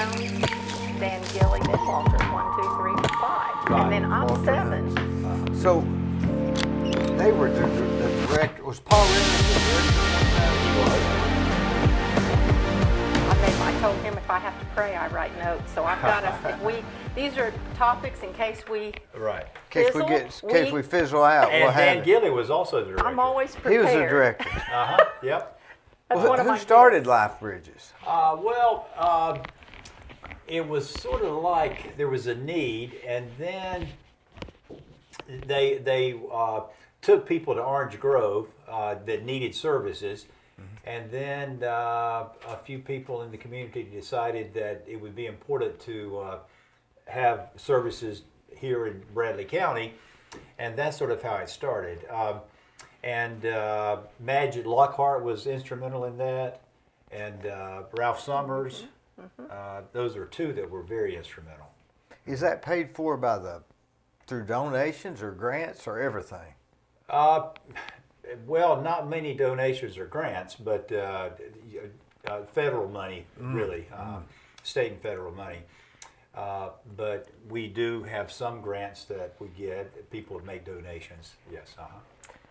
Brown, Dan Gilly, then Walter, 1, 2, 3, 5. And then I'm Walter 7. Hunt. So they were the director. Was Paul Raymond the director? I told him if I have to pray, I write notes. So I've got us. These are topics in case we Right. In case we fizzle out. And Dan Gilly was also the director. I'm always prepared. He was the director. Yep. Who started Life Bridges? It was sort of like there was a need, and then they took people to Orange Grove that needed services, and then a few people in the community decided that it would be important to have services here in Bradley County, and that's sort of how it started. Magid Lockhart was instrumental in that, and Ralph Summers. Those are two that were very instrumental. Is that paid for through donations or grants or everything? Well, not many donations or grants, but federal money, really, state and federal money. But we do have some grants that we get. People make donations. Yes.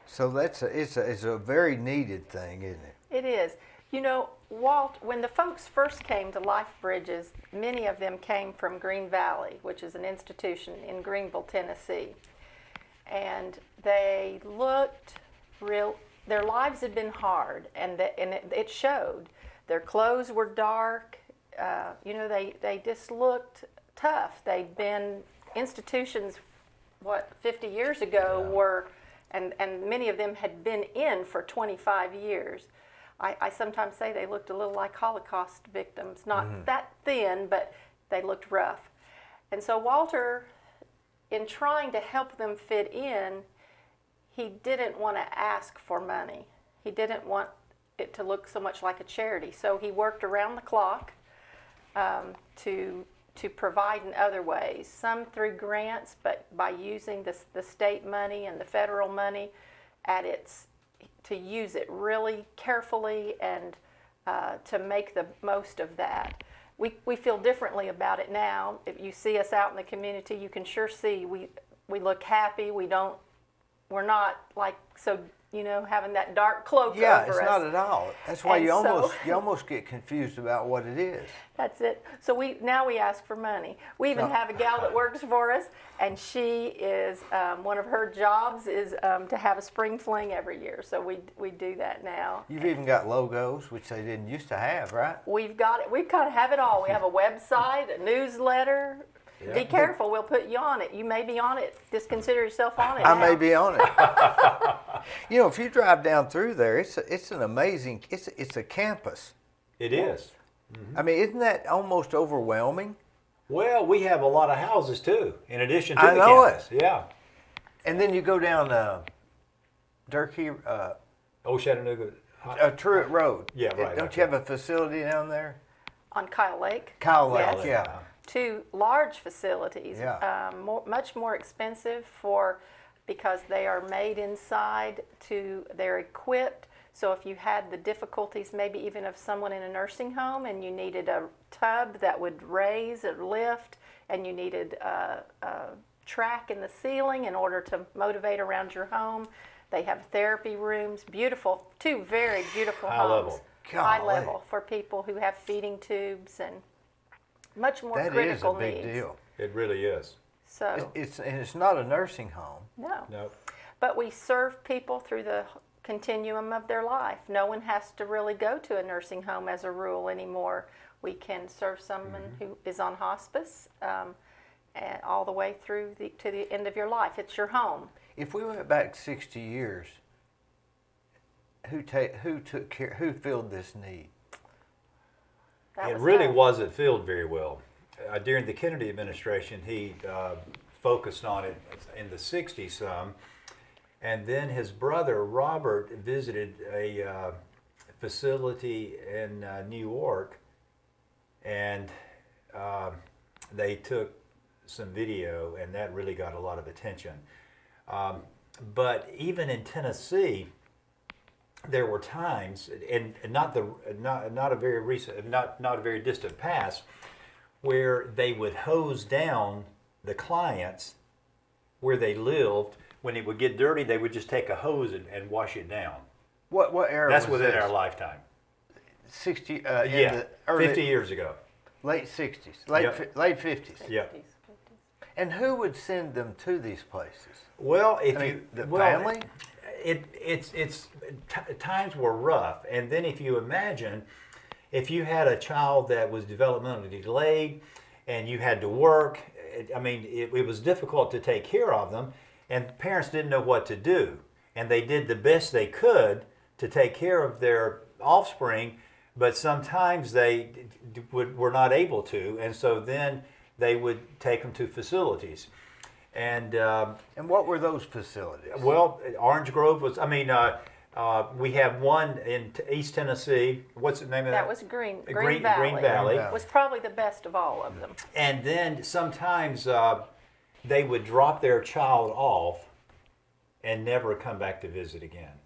So it's a very needed thing, isn't it? It is. You know, Walt, when the folks first came to Life Bridges, many of them came from Green Valley, which is an institution in Greenville, Tennessee. And they looked their lives had been hard, and it showed. Their clothes were dark. They just looked tough. They'd been institutions, 50 years ago were, and many of them had been in for 25 years. I sometimes say they looked a little like Holocaust victims, not that thin, but they looked rough. And so Walter, in trying to help them fit in, he didn't want to ask for money. He didn't want it to look so much like a charity. So he worked around the clock to provide in other ways, some through grants, but by using the state money and the federal money to use it really carefully and to make the most of that. We feel differently about it now. If you see us out in the community, you can sure see we look happy. We're not like having that dark cloak over us. Yeah, it's not at all. That's why you almost get confused about what it is. That's it. So now we ask for money. We even have a gal that works for us, and she is one of her jobs is to have a spring fling every year. So we do that now. You've even got logos, which they didn't used to have, right? We've got it. We kind of have it all. We have a website, a newsletter. Yeah. Be careful, we'll put you on it. You may be on it. Just consider yourself on it. I may be on it. If you drive down through there, it's an amazing. It's a campus. It is. I mean, isn't that almost overwhelming? Well, we have a lot of houses too, in addition to the campus. Yeah. And then you go down Durkee. Chattanooga. Truett Road. Yeah, right. Don't you have a facility down there? On Kyle Lake. Kyle Lake, yes. yeah. 2 large facilities, much more expensive because they are made inside. They're equipped. So if you had the difficulties, maybe even of someone in a nursing home, and you needed a tub that would raise or lift, and you needed a track in the ceiling in order to motivate around your home, they have therapy rooms. Beautiful, 2 very beautiful homes. High level for people who have feeding tubes and much more critical needs. That is a big deal. It really is. So it's not a nursing home. No. But we serve people through the continuum of their life. No one has to really go to a nursing home as a rule anymore. We can serve someone who is on hospice and all the way through to the end of your life. It's your home. If we went back 60 years, who took care? Who filled this need? It really wasn't filled very well. During the Kennedy administration, he focused on it in the 60s some. And then his brother, Robert, visited a facility in New York, and they took some video, and that really got a lot of attention. But even in Tennessee, there were times, and not a very distant past, where they would hose down the clients where they lived. When it would get dirty, they would just take a hose and wash it down. What era That's was within this? our lifetime. 60, in Yeah, the early, 50 years ago. late 60s, late, Yep. late 50s. Yeah. And who would send them to these places? Well, if I you mean, the well, family? Times were rough, and then if you imagine, if you had a child that was developmentally delayed, and you had to work, it was difficult to take care of them, and parents didn't know what to do, and they did the best they could to take care of their offspring, but sometimes they were not able to, and so then they would take them to facilities. And what were those facilities? well, Orange Grove was. We have one in East Tennessee. What's the name of that? That was Green Green Valley. Valley. Was probably the best of all of them. And then sometimes they would drop their child off and never come back to visit again.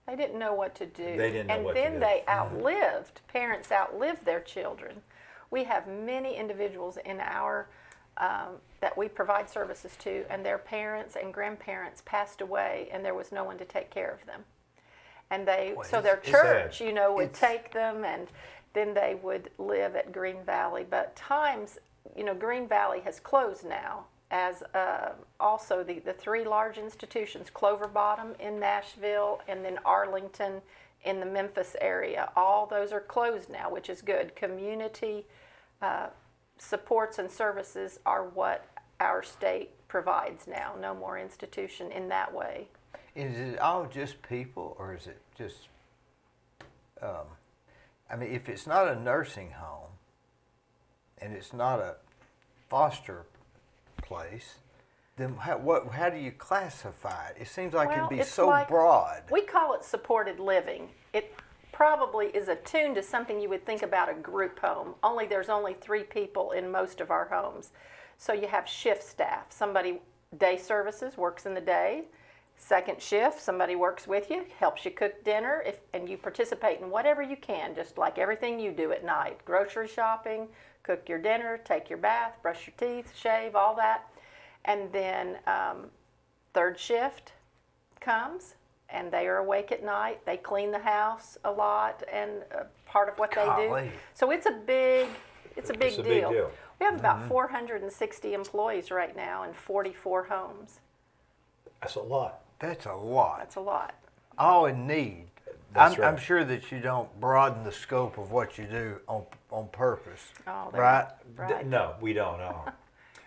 They didn't know what to do. They didn't know what to do. And then they outlived, parents outlived their children. We have many individuals in our, that we provide services to, and their parents and grandparents passed away, and there was no one to take care of them. And so their church, sad. Would take them, and then they would live at Green Valley. But times, Green Valley has closed now, as also the three large institutions, Clover Bottom in Nashville, and then Arlington in the Memphis area. All those are closed now, which is good. Community supports and services are what our state provides now. No more institution in that way. Is it all just people, or is it just, if it's not a nursing home, and it's not a foster place, then how do you classify it? It seems like it'd be it's so like- broad. We call it supported living. It probably is attuned to something you would think about a group home, only there's only 3 people in most of our homes. So you have shift staff. Somebody, day services, works in the day. Second shift, somebody works with you, helps you cook dinner, and you participate in whatever you can, just like everything you do at night. Grocery shopping, cook your dinner, take your bath, brush your teeth, shave, all that. And then third shift comes, and they are awake at night. They clean the house a lot, and part of what they Golly. do. So it's a big It's a deal. big deal. We have about 460 employees right now in 44 homes. That's a lot. That's a lot. That's a lot. All in need. That's I'm right. sure that you don't broaden the scope of what you do on purpose, Oh, right? Right. No, we don't. No.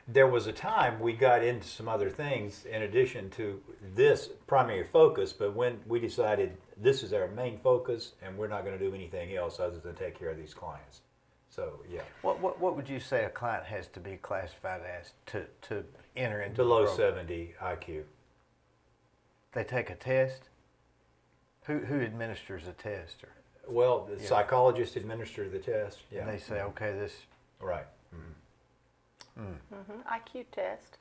There was a time we got into some other things in addition to this primary focus, but when we decided this is our main focus and we're not going to do anything else other than take care of these clients. So, yeah. What would you say a client has to be classified as to enter into the Below program? 70 IQ. They take a test? Who administers a test? Well, the psychologist administers the test. Yeah. And they say, okay, this. Right. IQ test.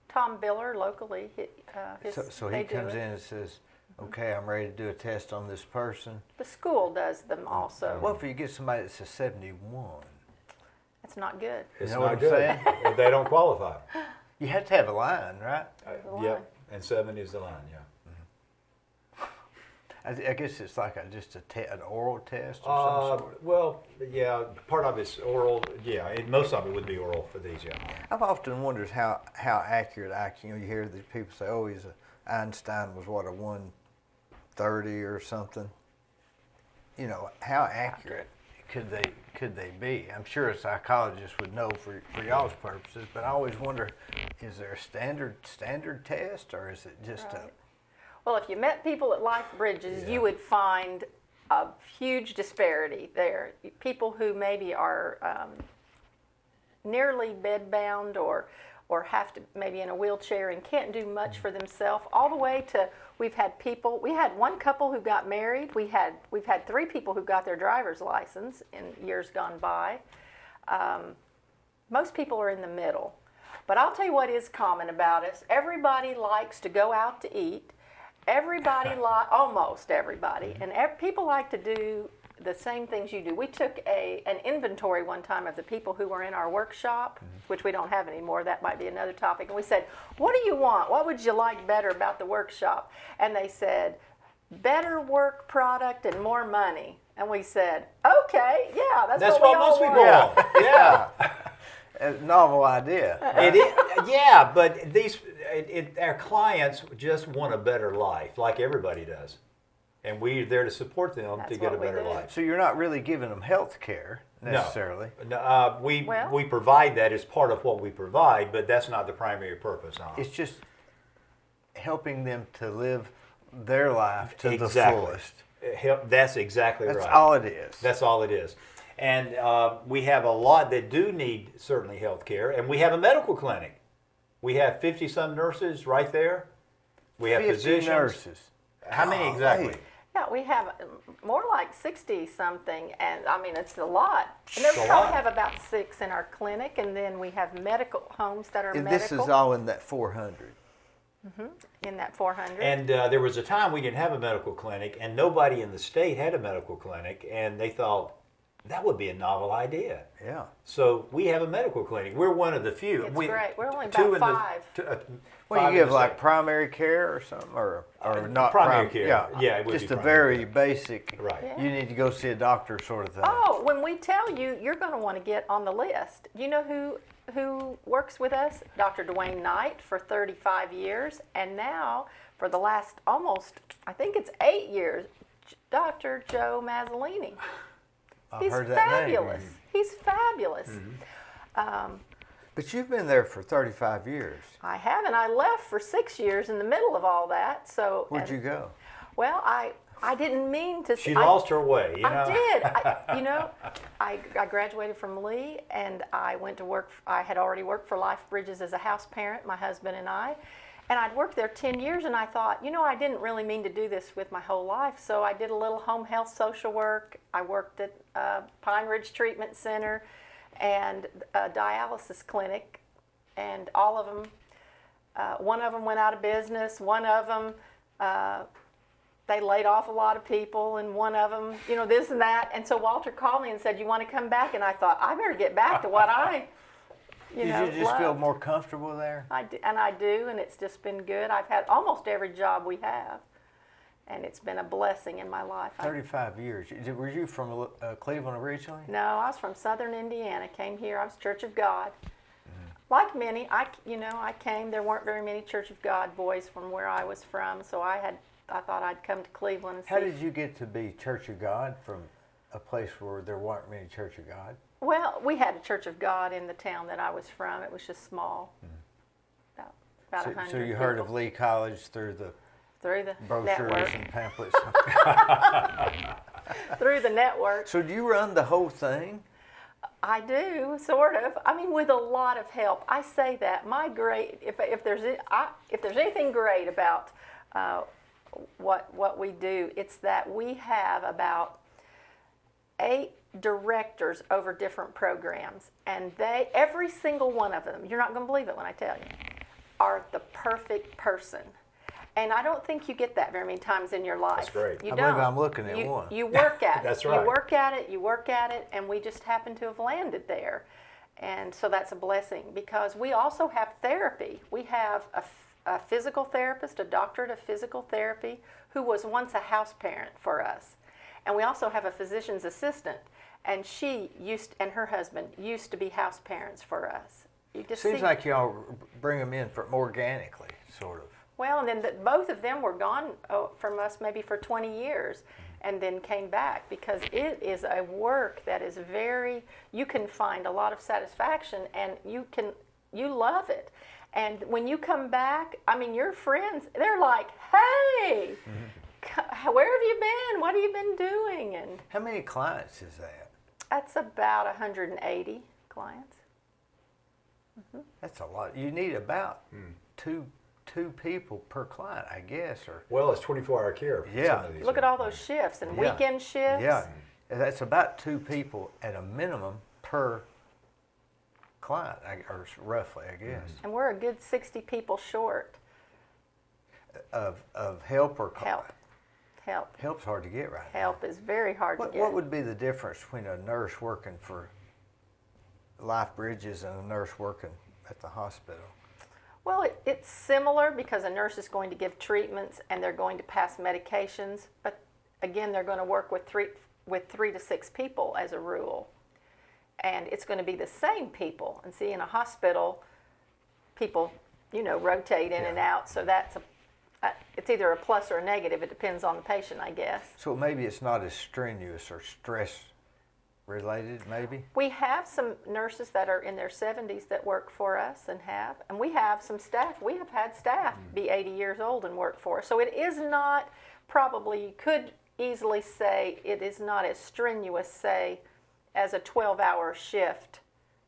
Tom Biller locally, So they he do comes it. in and says, okay, I'm ready to do a test on this person. The school does them also. What if you get somebody that's a 71? That's not good. It's know what not I'm good. saying? They don't qualify. You have to have a line, right? line. Yep. And 70 is the line, yeah. I guess it's like an oral test or some sort. Well, yeah, part of it's oral. Yeah, most of it would be oral for these, yeah. I've often wondered how accurate IQ. You hear these people say, "Oh, Einstein was what, a 130 or something." How accurate could they be? I'm sure a psychologist would know for y'all's purposes, but I always wonder: is there a standard test, or is it just Right. Well, if you met people at Life Bridges, you would find a huge disparity there. People who maybe are nearly bedbound or have to maybe in a wheelchair and can't do much for themselves, all the way to we had one couple who got married. We've had 3 people who got their driver's license in years gone by. Most people are in the middle. But I'll tell you what is common about us. Everybody likes to go out to eat. Almost everybody, and people like to do the same things you do. We took an inventory one time of the people who were in our workshop, which we don't have anymore. That might be another topic. And we said, what do you want? What would you like better about the workshop? And they said, better work product and more money. And we said, okay, yeah, that's what we all most people want. want. Yeah. A novel idea. It is, yeah, but our clients just want a better life, like everybody does. And we're there to support them That's to get a what we better do. life. So you're not really giving them health care necessarily. No, we provide that as part of what we provide, but that's not the primary purpose. It's just helping them to live their life to the fullest. That's exactly right. That's all it is. That's all it is. And we have a lot that do need certainly health care, and we have a medical clinic. We have 50-some nurses right there. We have 50 physicians. nurses. How many exactly? Yeah, we have more like 60-something, and I mean, it's a lot. And It's we a probably lot. have about 6 in our clinic, and then we have medical homes that are And medical. this is all in that 400. In that 400. And there was a time we didn't have a medical clinic, and nobody in the state had a medical clinic, and they thought that would be a novel idea. Yeah. So we have a medical clinic. We're one of the few. It's great. We're only two about in the- 5. Well, five you in give the like state. primary care or something, or not primary care. Yeah, it would just be a primary very basic. Right. Yeah. You need to go see a doctor, sort of thing. Oh, when we tell you, you're going to want to get on the list. You know who works with us? Dr. Dwayne Knight for 35 years, and now for the last almost, I think it's 8 years, Dr. Joe Mazzolini. I've He's heard that fabulous. name. He's fabulous. But you've been there for 35 years. I have, and I left for 6 years in the middle of all that. So Where'd you go? Well, I didn't mean to. She lost her way, you know. I did. I graduated from Lee, and I went to work. I had already worked for Life Bridges as a house parent, my husband and I. And I'd worked there 10 years, and I thought, I didn't really mean to do this with my whole life. So I did a little home health social work. I worked at Pine Ridge Treatment Center and a dialysis clinic, and all of them, one of them went out of business. One of them, they laid off a lot of people, and one of them, this and that. And so Walter called me and said, "You want to come back?" And I thought, I better get back to what I Did you just feel loved. more comfortable there? I do, and it's just been good. I've had almost every job we have, and it's been a blessing in my life. 35 years. Were you from Cleveland originally? No, I was from Southern Indiana. Came here. I was Church of God. Like many, I came. There weren't very many Church of God boys from where I was from, so I thought I'd come to Cleveland and see. How did you get to be Church of God from a place where there weren't many Church of God? Well, we had a Church of God in the town that I was from. It was just small, about 100 So you heard people. of Lee College through the Through the brochures network. and pamphlets. Through the network. So do you run the whole thing? I do, sort of. I mean, with a lot of help. I say that if there's anything great about what we do, it's that we have about 8 directors over different programs, and every single one of them, you're not going to believe it when I tell you, are the perfect person. And I don't think you get that very many times in your life. That's great. You I don't. believe I'm looking at one. You work at it. That's right. You work at it, and we just happen to have landed there. And so that's a blessing, because we also have therapy. We have a physical therapist, a doctorate of physical therapy, who was once a house parent for us. And we also have a physician's assistant, and and her husband used to be house parents for us. You just Seems see, like y'all bring them in organically, sort of. well, and then both of them were gone from us maybe for 20 years, and then came back, because it is a work that is you can find a lot of satisfaction, and you love it. And when you come back, I mean, your friends, they're like, "Hey, where have you been? What have you been doing?" And How many clients is that? that's about 180 clients. That's a lot. You need about two people per client, I guess, or Well, it's 24-hour care. For Yeah. some of these Look at all those shifts and Yeah. weekend shifts. yeah, that's about 2 people at a minimum per client, or roughly, I guess, And we're a good 60 people short. of help or Help. help. Help's hard to get right now. Help is very hard to get. What would be the difference between a nurse working for Life Bridges and a nurse working at the hospital? Well, it's similar because a nurse is going to give treatments and they're going to pass medications, but again, they're going to work with three to six people as a rule. And it's going to be the same people. And see, in a hospital, people, rotate in and out, so it's either a plus or a negative. It depends on the patient, I guess. So maybe it's not as strenuous or stress related, maybe? We have some nurses that are in their 70s that work for us and we have some staff. We have had staff be 80 years old and work for us. So it is not, probably, you could easily say it is not as strenuous, say, as a 12-hour shift,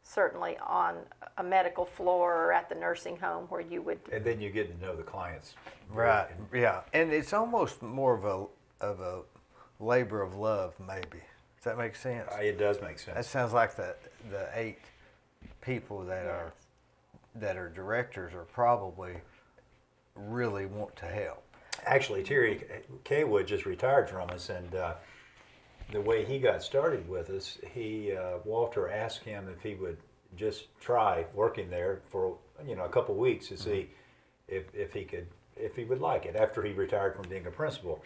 certainly on a medical floor or at the nursing home where you would. And then you get to know the clients. Right, yeah. And it's almost more of a labor of love, maybe. Does that make sense? It does make sense. That sounds like the 8 people that are directors are probably really want to help. Actually, Terry Kaywood just retired from us, and the way he got started with us, Walter asked him if he would just try working there for a couple of weeks to see if he would like it after he retired from being a principal,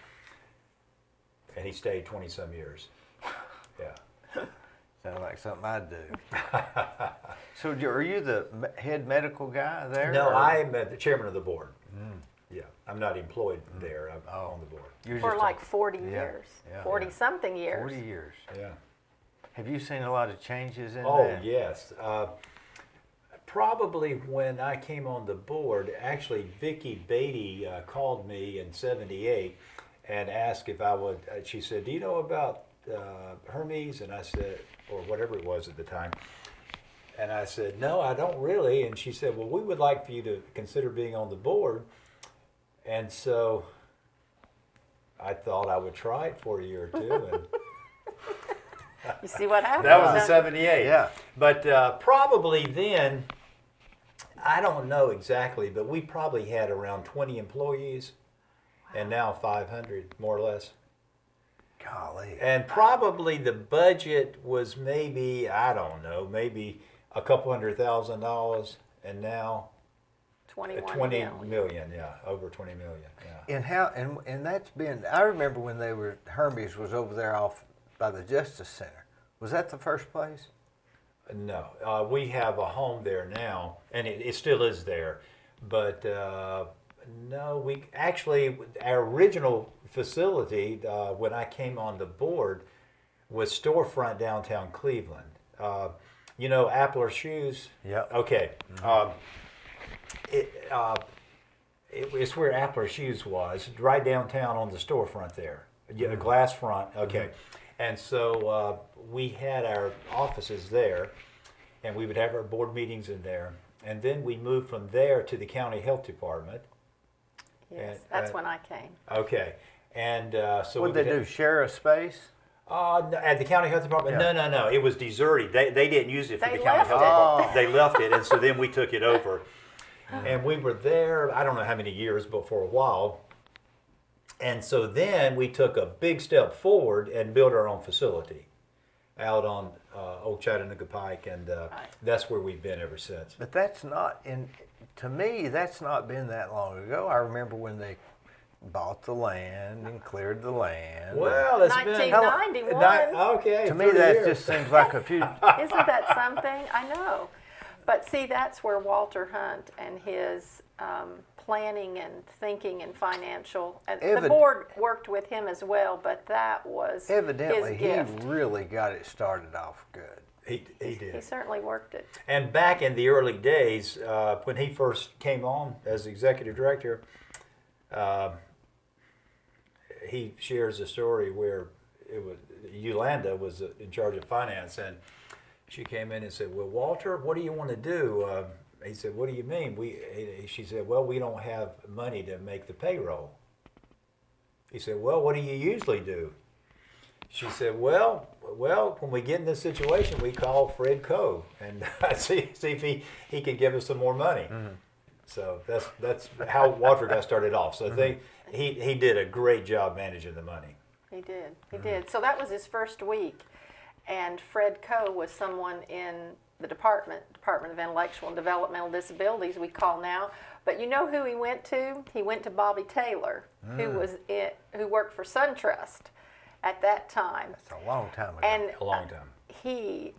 and he stayed 20-some years. Yeah. Sounds like something I'd do. So are you the head medical guy there? No, or? I'm the chairman of the board. Yeah, I'm not employed there. I'm on the board. You're For just like 40 years, yeah. 40-something years. 40 years. Yeah. Have you seen a lot of changes in that? Oh, yes. Probably when I came on the board, actually Vicki Beatty called me in '78 and asked if I would, she said, do you know about Hermes? And I said, or whatever it was at the time. And I said, no, I don't really. And she said, well, we would like for you to consider being on the board. And so I thought I would try it for a year or two. And You see what happened? that was in '78. Yeah. But probably then, I don't know exactly, but we probably had around 20 employees, and now 500, more or less. Golly. And probably the budget was maybe, I don't know, maybe a couple $100,000, and now 21 20 million. million, yeah, over 20 million, yeah. And that's been, I remember when Hermes was over there off by the Justice Center. Was that the first place? No, we have a home there now, and it still is there. But no, we actually, our original facility when I came on the board was storefront downtown Cleveland. You know Appler Shoes? Yeah. Okay. It's where Appler Shoes was, right downtown on the storefront there. A glass front. Okay. And so we had our offices there, and we would have our board meetings in there. And then we moved from there to the county health department. Yes, that's when I came. Okay. And so What did they do, share a space? at the county health department? Yeah. No. It was deserted. They didn't use it for They the county left health it. department. They left it, and so then we took it over. And we were there, I don't know how many years, but for a while. And so then we took a big step forward and built our own facility out on Old Chattanooga Pike, and that's where we've been ever since. But that's not, to me, that's not been that long ago. I remember when they bought the land and cleared the land. Well, it's been 1991. okay. To me, 30 that years. just seems like a few. Isn't that something? I know. But see, that's where Walter Hunt and his planning and thinking and financial, and the board worked with him as well, but that was Evidently, his gift. he really got it started off good. He did. He certainly worked it. And back in the early days, when he first came on as executive director, he shares a story where Yolanda was in charge of finance, and she came in and said, "Well, Walter, what do you want to do?" He said, "What do you mean?" She said, "Well, we don't have money to make the payroll." He said, "Well, what do you usually do?" She said, well, when we get in this situation, we call Fred Cove and see if he can give us some more money. Mm-hmm. So that's how Walter got started off. So he did a great job managing the money. He did. He did. So that was his first week. And Fred Coe was someone in the Department of Intellectual and Developmental Disabilities, we call now. But you know who he went to? He went to Bobby Taylor, who worked for SunTrust at that time. That's a long time ago. And A long time. he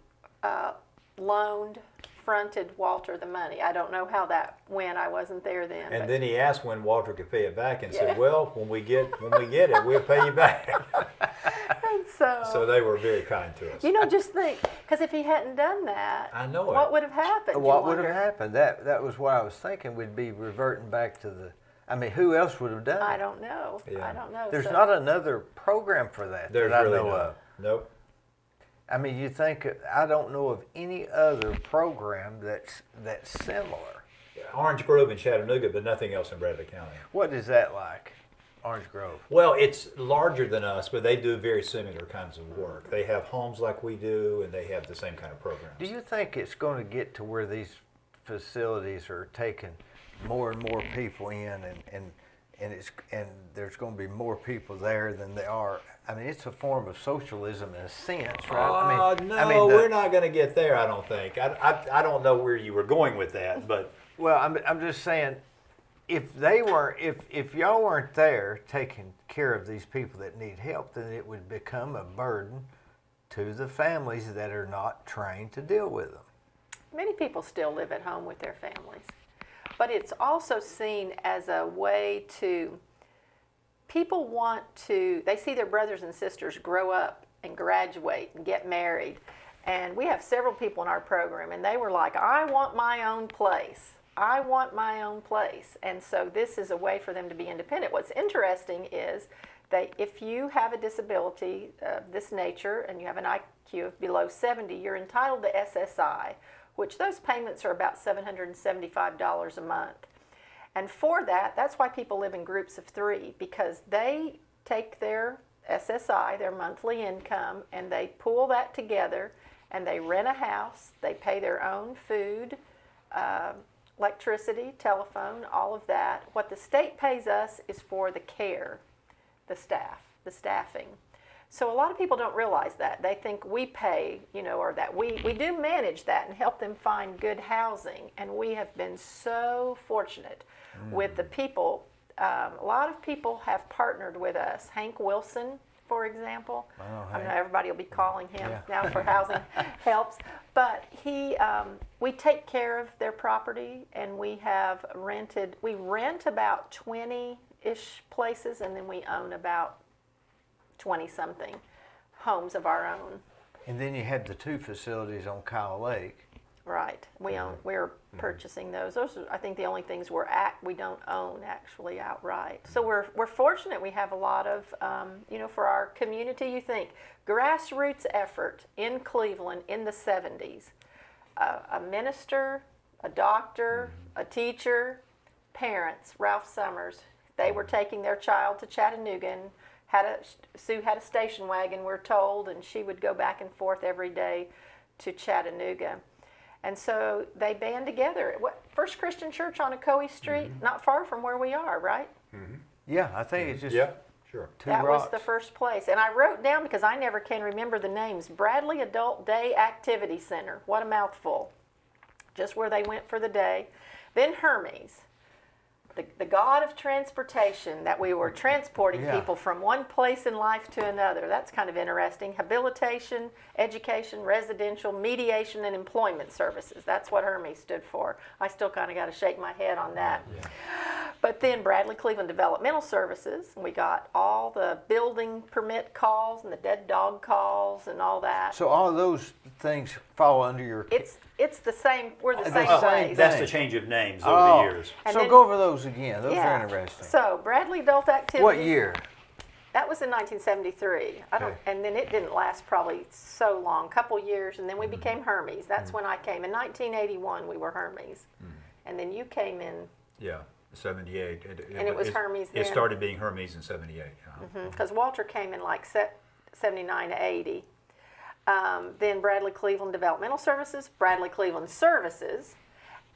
fronted Walter the money. I don't know how that went. I wasn't there then. And but- then he asked when Walter could pay it back, and Yeah. said, "Well, when we get it, we'll pay you back." and so, So they were very kind to us. you know, just think, because if he hadn't done that, I know what it. would have happened? What you would have wonder? happened? That was what I was thinking. We'd be reverting back to the. I mean, who else would have done I it? don't know. Yeah. I don't know. There's So- not another program for that There's that I really know not. of. Nope. I mean, you think I don't know of any other program that's similar. Orange Grove and Chattanooga, but nothing else in Bradley County. What is that like, Orange Grove? Well, it's larger than us, but they do very similar kinds of work. They have homes like we do, and they have the same kind of programs. Do you think it's going to get to where these facilities are taking more and more people in, and there's going to be more people there than there are? I mean, it's a form of socialism in a sense, right? No, we're not going to get there, I don't think. I don't know where you were going with that, but Well, I'm just saying, if y'all weren't there taking care of these people that need help, then it would become a burden to the families that are not trained to deal with them. Many people still live at home with their families. But it's also seen as a way to, people want to, they see their brothers and sisters grow up and graduate and get married. And we have several people in our program, and they were like, I want my own place. I want my own place. And so this is a way for them to be independent. What's interesting is that if you have a disability of this nature and you have an IQ of below 70, you're entitled to SSI, which those payments are about $775 a month. And for that, that's why people live in groups of 3, because they take their SSI, their monthly income, and they pool that together, and they rent a house, they pay their own food, electricity, telephone, all of that. What the state pays us is for the care, the staff, the staffing. So a lot of people don't realize that. They think we pay, or that we do manage that and help them find good housing. And we have been so fortunate with the people. A lot of people have partnered with us. Hank Wilson, for example. Oh, I know Hank. everybody will be calling him Yeah. now for housing helps. But we take care of their property, and we rent about 20-ish places, and then we own about 20-something homes of our own. And then you have the 2 facilities on Kyle Lake. Right. We're purchasing those. Those are, I think, the only things we don't own actually outright. So we're fortunate. We have a lot of, for our community. You think grassroots effort in Cleveland in the 70s. A minister, a doctor, a teacher, parents. Ralph Summers. They were taking their child to Chattanooga, and Sue had a station wagon, we're told, and she would go back and forth every day to Chattanooga. And so they band together. First Christian Church on Ocoee Street, not far from where we are, right? Yeah, I think it's just yeah, sure. 2 That rocks. was the first place. And I wrote down, because I never can remember the names, Bradley Adult Day Activity Center. What a mouthful. Just where they went for the day. Then Hermes, the god of transportation, that we were transporting Yeah. people from one place in life to another. That's kind of interesting. Habilitation, education, residential, mediation, and employment services. That's what Hermes stood for. I still kind of got to shake my head on that. Yeah. But then Bradley Cleveland Developmental Services, we got all the building permit calls and the dead dog calls and all that. So all of those things fall under your. It's the same. We're the The same same place. thing. That's the change of names over the years. And So then- go over those again. Those are interesting. So Bradley Adult Activity. What year? That was in 1973. Okay. And then it didn't last probably so long, couple years, and then we became Hermes. That's when I came. In 1981, we were Hermes. And then you came in, Yeah, 78. And it was Hermes It then? started being Hermes in 78. because Walter came in like 79 to 80. Then Bradley Cleveland Developmental Services, Bradley Cleveland Services,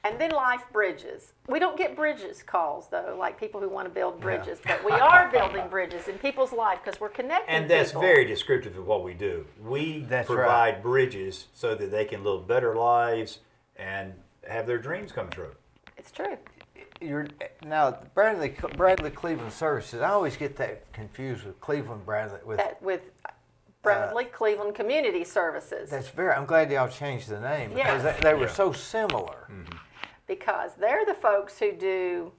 And then life bridges. We don't get bridges calls, though, like people who want to build bridges. But we are building bridges in people's life because we're connecting And that's people. very descriptive of what we do. We provide bridges so that they can live better lives and have their dreams come true. It's true. Now Bradley Cleveland Services. I always get that confused with Cleveland Bradley. With Bradley Cleveland Community Services. I'm glad y'all changed the name because Yes. they were so similar. Mm-hmm. Because they're the folks who do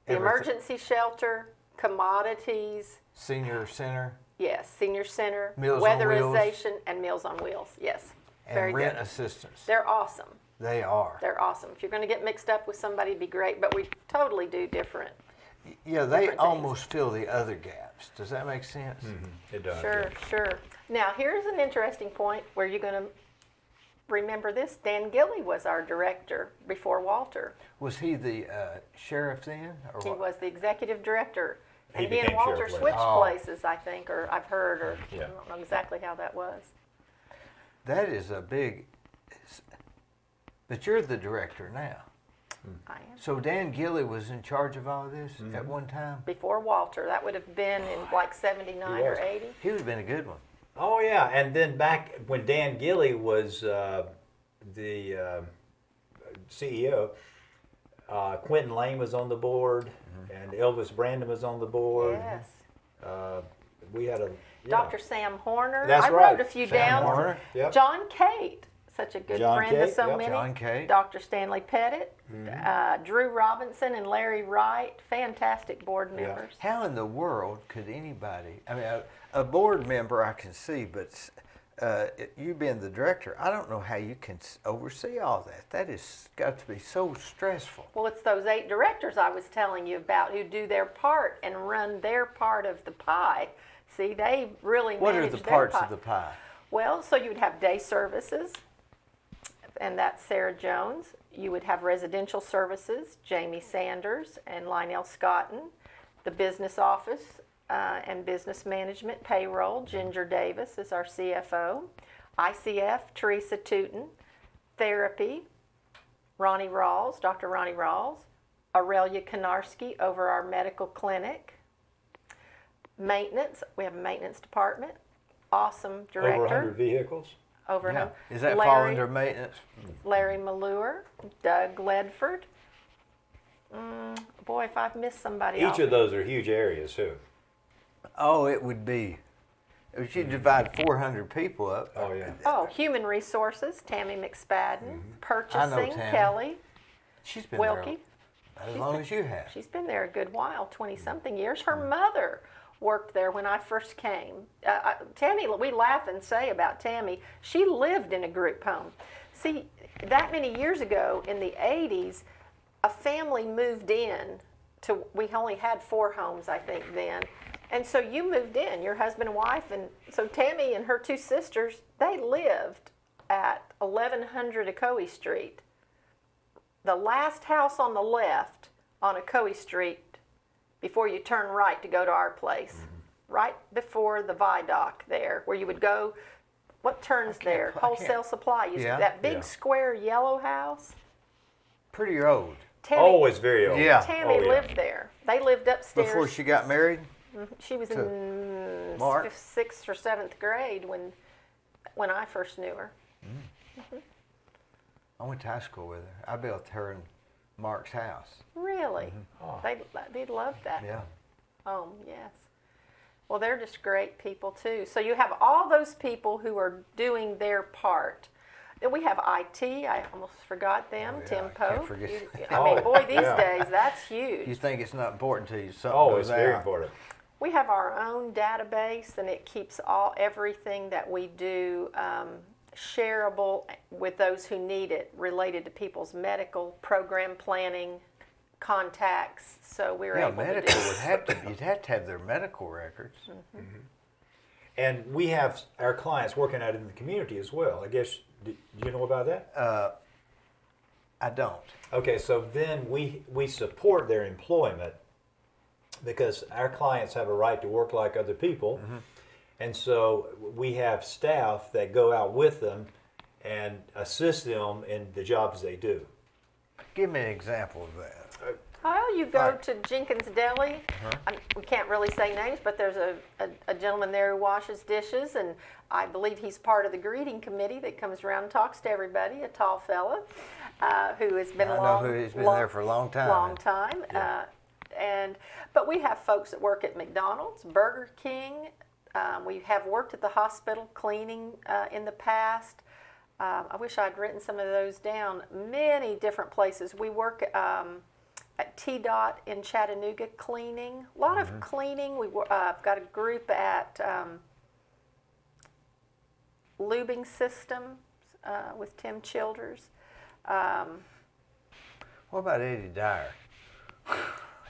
the emergency shelter, commodities, Senior Center. yes, senior center, Meals on Wheels. weatherization, and Meals on Wheels. Yes, And very rent good. assistance. They're awesome. They are. They're awesome. If you're going to get mixed up with somebody, it'd be great. But we totally do different. Yeah, they different almost fill the other gaps. Does that make sense? It does. Sure, yeah. sure. Now, here's an interesting point where you're going to remember this. Dan Gilly was our director before Walter. Was he the sheriff then? Or He what? was the executive director. He And he and became Walter sheriff later. switched Oh. places, I think, or I've heard, or Yeah. I don't know exactly how that was. That is a big. But you're the director now. I am. So Dan Gilly was in charge of all this at one time? Before Walter, that would have been in like 79 He or was. 80. He would have been a good one. Oh yeah, and then back when Dan Gilly was the CEO, Quentin Lane was on the board, and Elvis Brandon was on the board. Yes. We had a Dr. Sam Horner. That's I right. wrote a few Sam down. Horner. Yep. John Cate, such a good John friend to Cate, so yep. many. John Cate. Dr. Stanley Pettit, Drew Robinson, and Larry Wright, fantastic board Yeah. members. How in the world could anybody, I mean, a board member I can see, but you being the director, I don't know how you can oversee all that. That has got to be so stressful. Well, it's those 8 directors I was telling you about who do their part and run their part of the pie. See, they really What are manage the their parts pie. of the pie? Well, so you would have day services, and that's Sarah Jones. You would have residential services, Jamie Sanders and Lionel Scotton. The business office and business management, payroll, Ginger Davis is our CFO. ICF, Teresa Tootin. Therapy, Ronnie Rawls, Dr. Ronnie Rawls. Aurelia Konarski over our medical clinic. Maintenance, we have a maintenance department. Awesome director. over 100 vehicles. Over Yeah. him. Does that fall Larry- under maintenance? Larry Malure, Doug Ledford. Boy, if I've missed somebody Each else. of those are huge areas too. Oh, it would be. If you divide 400 people up. Oh yeah. Oh, human resources, Tammy McSpadden. Purchasing, Tammy. Kelly She's been Wilkie. there as long as you have. She's been there a good while, 20-something years. Her mother worked there when I first came. Tammy, we laugh and say about Tammy, she lived in a group home. See, that many years ago in the 80s, a family moved in to, we only had 4 homes, I think, then. And so you moved in, your husband and wife, and so Tammy and her 2 sisters, they lived at 1100 Ocoee Street. The last house on the left on Ocoee Street before you turn right to go to our place. Right before the viaduct there, where you would go, what turns there? I can't- Wholesale supply. Yeah. That big Yeah. square yellow house. Pretty old. Tammy, Always very old. Yeah. Tammy Oh, yeah. lived there. They lived upstairs. Before she got married? She was in Mark? 6th or 7th grade when I first knew her. I went to high school with her. I built her and Mark's house. Really? They'd love that. Yeah. Oh, yes. Well, they're just great people, too. So you have all those people who are doing their part. Then we have IT. I almost forgot them. Oh, yeah, Tim I Pope. can't forget. I mean, boy, these Yeah. days, that's huge. You think it's not important to you. Something Oh, goes it's very out. important. We have our own database, and it keeps everything that we do shareable with those who need it, related to people's medical program planning, contacts. So we're Yeah, able to medical do. would have to. You'd have to have their medical records. And we have our clients working out in the community as well. I guess, do you know about that? I don't. Okay, so then we support their employment because our clients have a right to work like other people. And so we have staff that go out with them and assist them in the jobs they do. Give me an example of that. Well, you go Right. to Jenkins Deli. We can't really say names, but there's a gentleman there who washes dishes, and I believe he's part of the greeting committee that comes around and talks to everybody. A tall fella who has been I know who he's been there for a long time. Long time. Yeah. But we have folks that work at McDonald's, Burger King. We have worked at the hospital cleaning in the past. I wish I'd written some of those down. Many different places. We work at T-Dot in Chattanooga cleaning. A lot of cleaning. We've got a group at Lubing Systems with Tim Childers. What about Eddie Dyer?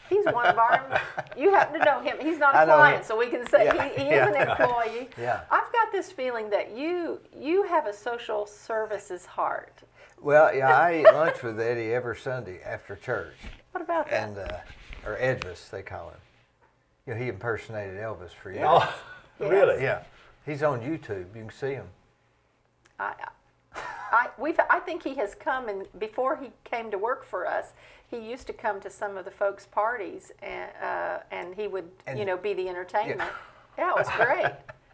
He's one of our, you happen to know him. He's not I a know client, him. so we can say Yeah, he is yeah. an employee. Yeah. I've got this feeling that you have a social services heart. Well, yeah, I eat lunch with Eddie every Sunday after church. What about that? And or Edvis, they call him. You know, he impersonated Elvis for years. Oh, Yes. really? Yeah, he's on YouTube. You can see him. I think he has come, and before he came to work for us, he used to come to some of the folks' parties, and he would, be the entertainment. Yeah, it was great.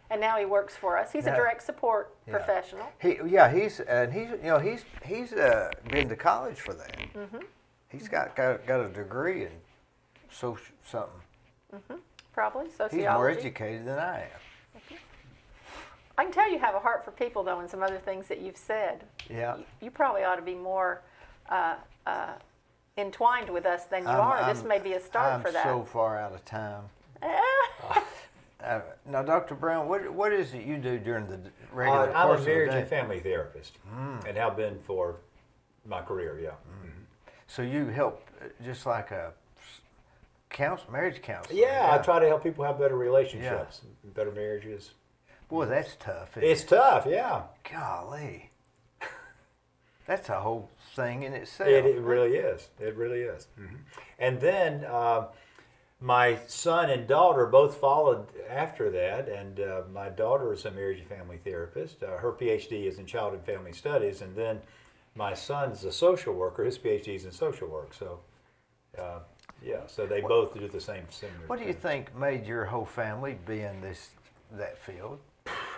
And now he works for us. He's a direct support professional. He's been to college for that. He's got a degree in social something. Probably sociology. He's more educated than I am. I can tell you have a heart for people, though, and some other things that you've said. Yeah. You probably ought to be more entwined with us than you are. This may be a start for that. I'm so far out of time. Now, Dr. Brown, what is it you do during the regular I'm course a of the marriage day? and family therapist, and have been for my career. Yeah. So you help just like a marriage counselor. Yeah, I try to help people have better relationships, better marriages. Boy, that's tough. It's tough, yeah. Golly. That's a whole thing in itself. It really is. It really is. And then my son and daughter both followed after that, and my daughter is a marriage and family therapist. Her PhD is in child and family studies, and then my son's a social worker. His PhD is in social work. So, so they both do the same thing. What do you think made your whole family be in that field?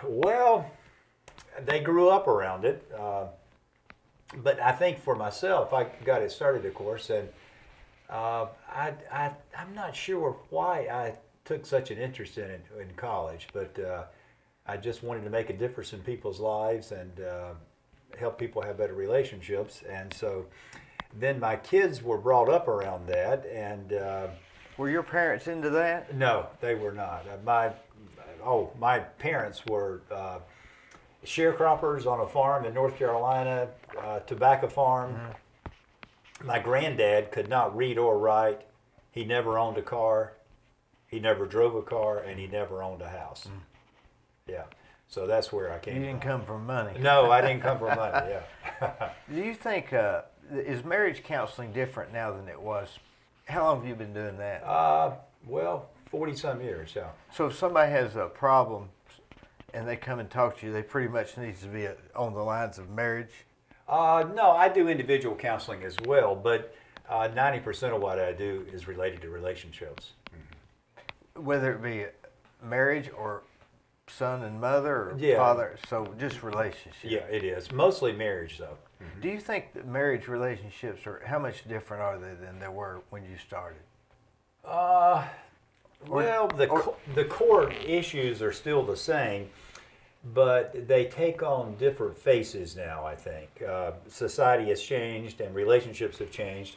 Well, they grew up around it. But I think for myself, I got it started, of course, and I'm not sure why I took such an interest in it in college, but I just wanted to make a difference in people's lives and help people have better relationships. And so then my kids were brought up around that, and Were your parents into that? no, they were not. My parents were sharecroppers on a farm in North Carolina, tobacco farm. My granddad could not read or write. He never owned a car. He never drove a car, and he never owned a house. Yeah, so that's where I came You from. didn't come from money. No, I didn't come from money. Yeah. Do you think, is marriage counseling different now than it was? How long have you been doing that? Well, 40-some years. Yeah. So if somebody has a problem and they come and talk to you, they pretty much need to be on the lines of marriage? No, I do individual counseling as well, but 90% of what I do is related to relationships. Whether it be marriage or son and mother or Yeah. father, so just relationship. Yeah, it is. Mostly marriage, though. Do you think that marriage relationships how much different are they than they were when you started? Well, the core issues are still the same, but they take on different faces now, I think. Society has changed and relationships have changed,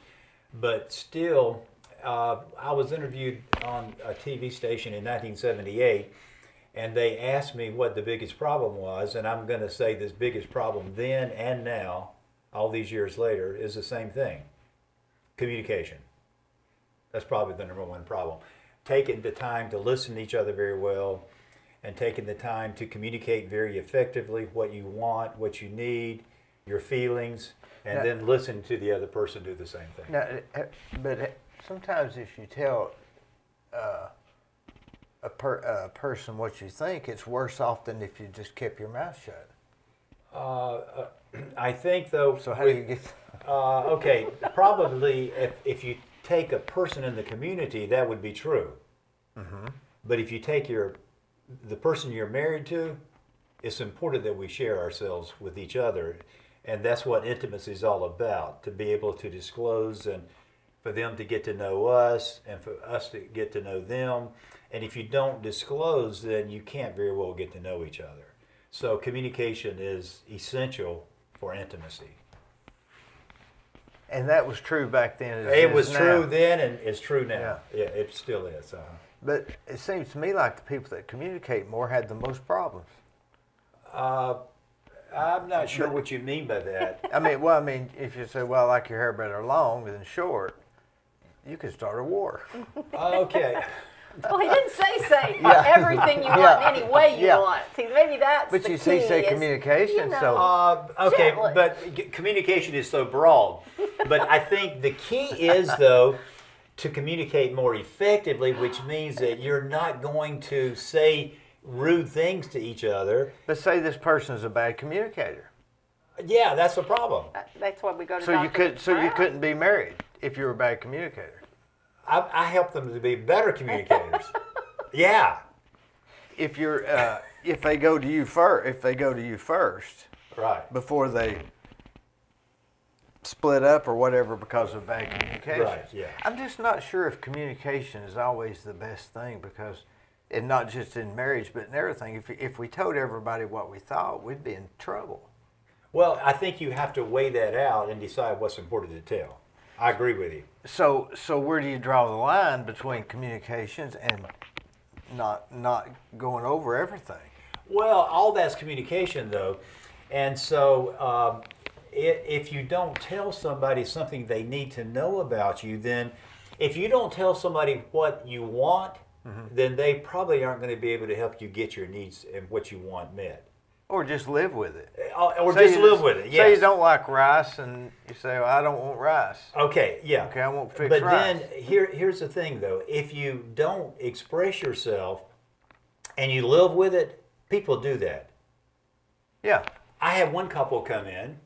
but still, I was interviewed on a TV station in 1978, and they asked me what the biggest problem was, and I'm going to say this biggest problem then and now, all these years later, is the same thing. Communication. That's probably the number one problem. Taking the time to listen to each other very well, and taking the time to communicate very effectively what you want, what you need, your feelings, and then listen to the other person do the same thing. Now, but sometimes if you tell a person what you think, it's worse off than if you just kept your mouth shut. I think though. So how do you get? Okay, probably if you take a person in the community, that would be true. Mm-hmm. But if you take the person you're married to, it's important that we share ourselves with each other, and that's what intimacy is all about. To be able to disclose, and for them to get to know us, and for us to get to know them. And if you don't disclose, then you can't very well get to know each other. So communication is essential for intimacy. And that was true back then. It was now. true then, and it's true now. Yeah. Yeah, it still is. But it seems to me like the people that communicate more had the most problems. I'm not sure what you mean by that. I mean, if you say, well, I like your hair better long than short, you could start a war. Okay. Well, he didn't say everything you want in any way you Yeah. want. See, maybe that's But the you key. say is, communication, so Okay, Gently. but communication is so broad. But I think the key is, though, to communicate more effectively, which means that you're not going to say rude things to each other. let's say this person is a bad communicator. Yeah, that's a problem. That's why we go to So you Dr. Brown. couldn't be married if you were a bad communicator. I help them to be better communicators. Yeah. If you're if they go to you first Right. before they split up or whatever because of bad communication. Right, yeah. I'm just not sure if communication is always the best thing, because, and not just in marriage but in everything. If we told everybody what we thought, we'd be in trouble. Well, I think you have to weigh that out and decide what's important to tell. I agree with you. So where do you draw the line between communications and not going over everything? Well, all that's communication, though. And so if you don't tell somebody something they need to know about you, then if you don't tell somebody what you want, then they probably aren't going to be able to help you get your needs and what you want met. Or just live with it. Or Say just you live with it, yes. Say you don't like rice and you say, well, I don't want rice. Okay, yeah. Okay, I won't fix But rice. then here's the thing, though. If you don't express yourself and you live with it, people do that. Yeah. I had one couple come in,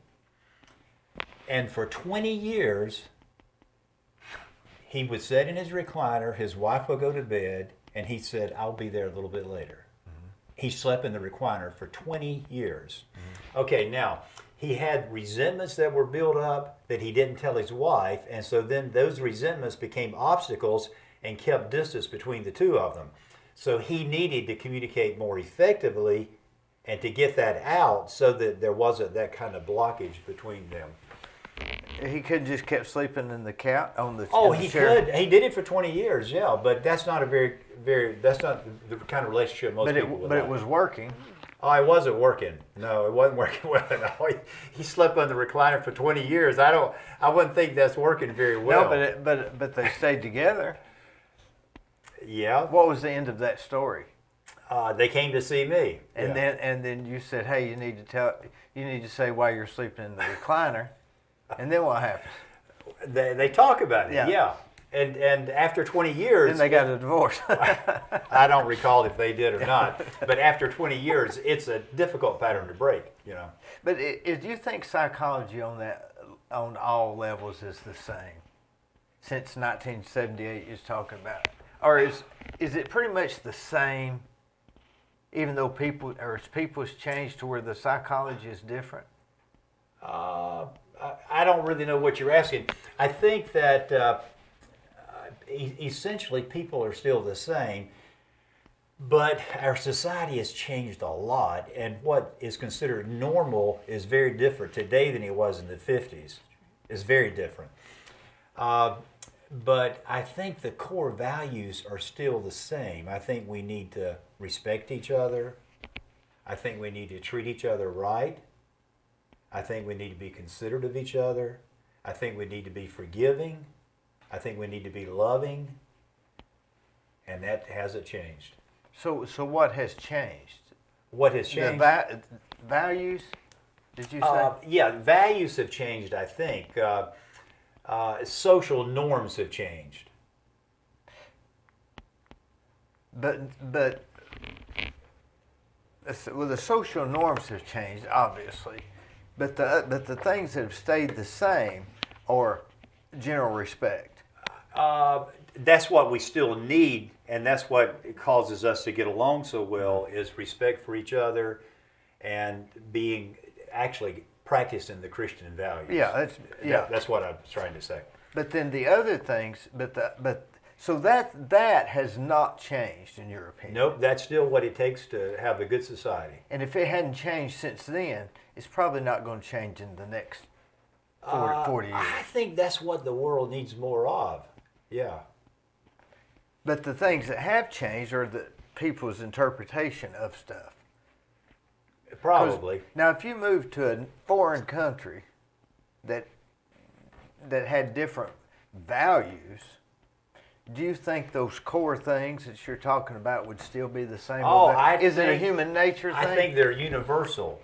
and for 20 years, he would sit in his recliner, his wife would go to bed, and he said, I'll be there a little bit later. He slept in the recliner for 20 years. Okay, now, he had resentments that were built up that he didn't tell his wife, and so then those resentments became obstacles and kept distance between the two of them. So he needed to communicate more effectively and to get that out so that there wasn't that kind of blockage between them. He could just kept sleeping in the couch on the Oh, in the he chair. could. He did it for 20 years, yeah, but that's not a that's not the kind of relationship most people would But like. it was working. Oh, it wasn't working. No, it wasn't working well at all. He slept on the recliner for 20 years. I wouldn't think that's working very well. No, but they stayed together. Yeah. What was the end of that story? They came to see me. And Yeah. then you said, hey, you need to say why you're sleeping in the recliner. And then what happened? They talk about it. Yeah. Yeah. And after 20 years, Then they got a divorce. I don't recall if they did or not, but after 20 years, it's a difficult pattern to break, you know. But do you think psychology on all levels is the same? Since 1978, you're talking about, or is it pretty much the same? Even though people's changed to where the psychology is different. I don't really know what you're asking. I think that essentially people are still the same, but our society has changed a lot, and what is considered normal is very different today than it was in the 50s. It's very different. But I think the core values are still the same. I think we need to respect each other. I think we need to treat each other right. I think we need to be considerate of each other. I think we need to be forgiving. I think we need to be loving. And that hasn't changed. So what has changed? What has changed? The values? Did you say? Yeah, values have changed, I think. Social norms have changed. But well, the social norms have changed, obviously, but the things that have stayed the same are general respect. That's what we still need, and that's what causes us to get along so well, is respect for each other and being actually practicing the Christian values. Yeah, That's what I'm trying to say. But then the other things, so that has not changed in your opinion. Nope, that's still what it takes to have a good society. And if it hadn't changed since then, it's probably not going to change in the next 40 years. I think that's what the world needs more of. Yeah. But the things that have changed are the people's interpretation of stuff. Probably. Now, if you move to a foreign country that had different values, do you think those core things that you're talking about would still be the same? Is it a human nature thing? I think they're universal.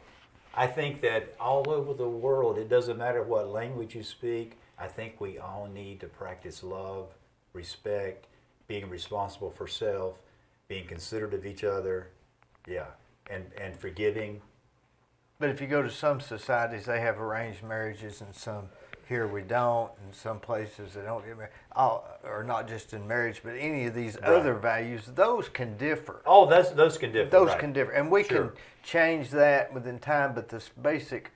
I think that all over the world, it doesn't matter what language you speak, I think we all need to practice love, respect, being responsible for self, being considerate of each other, and forgiving. But if you go to some societies, they have arranged marriages, and some here we don't, and some places they don't get married. Or not just in marriage, but any of these other values, those can differ. Oh, those can differ. Those can differ, and we can change that within time. But this basic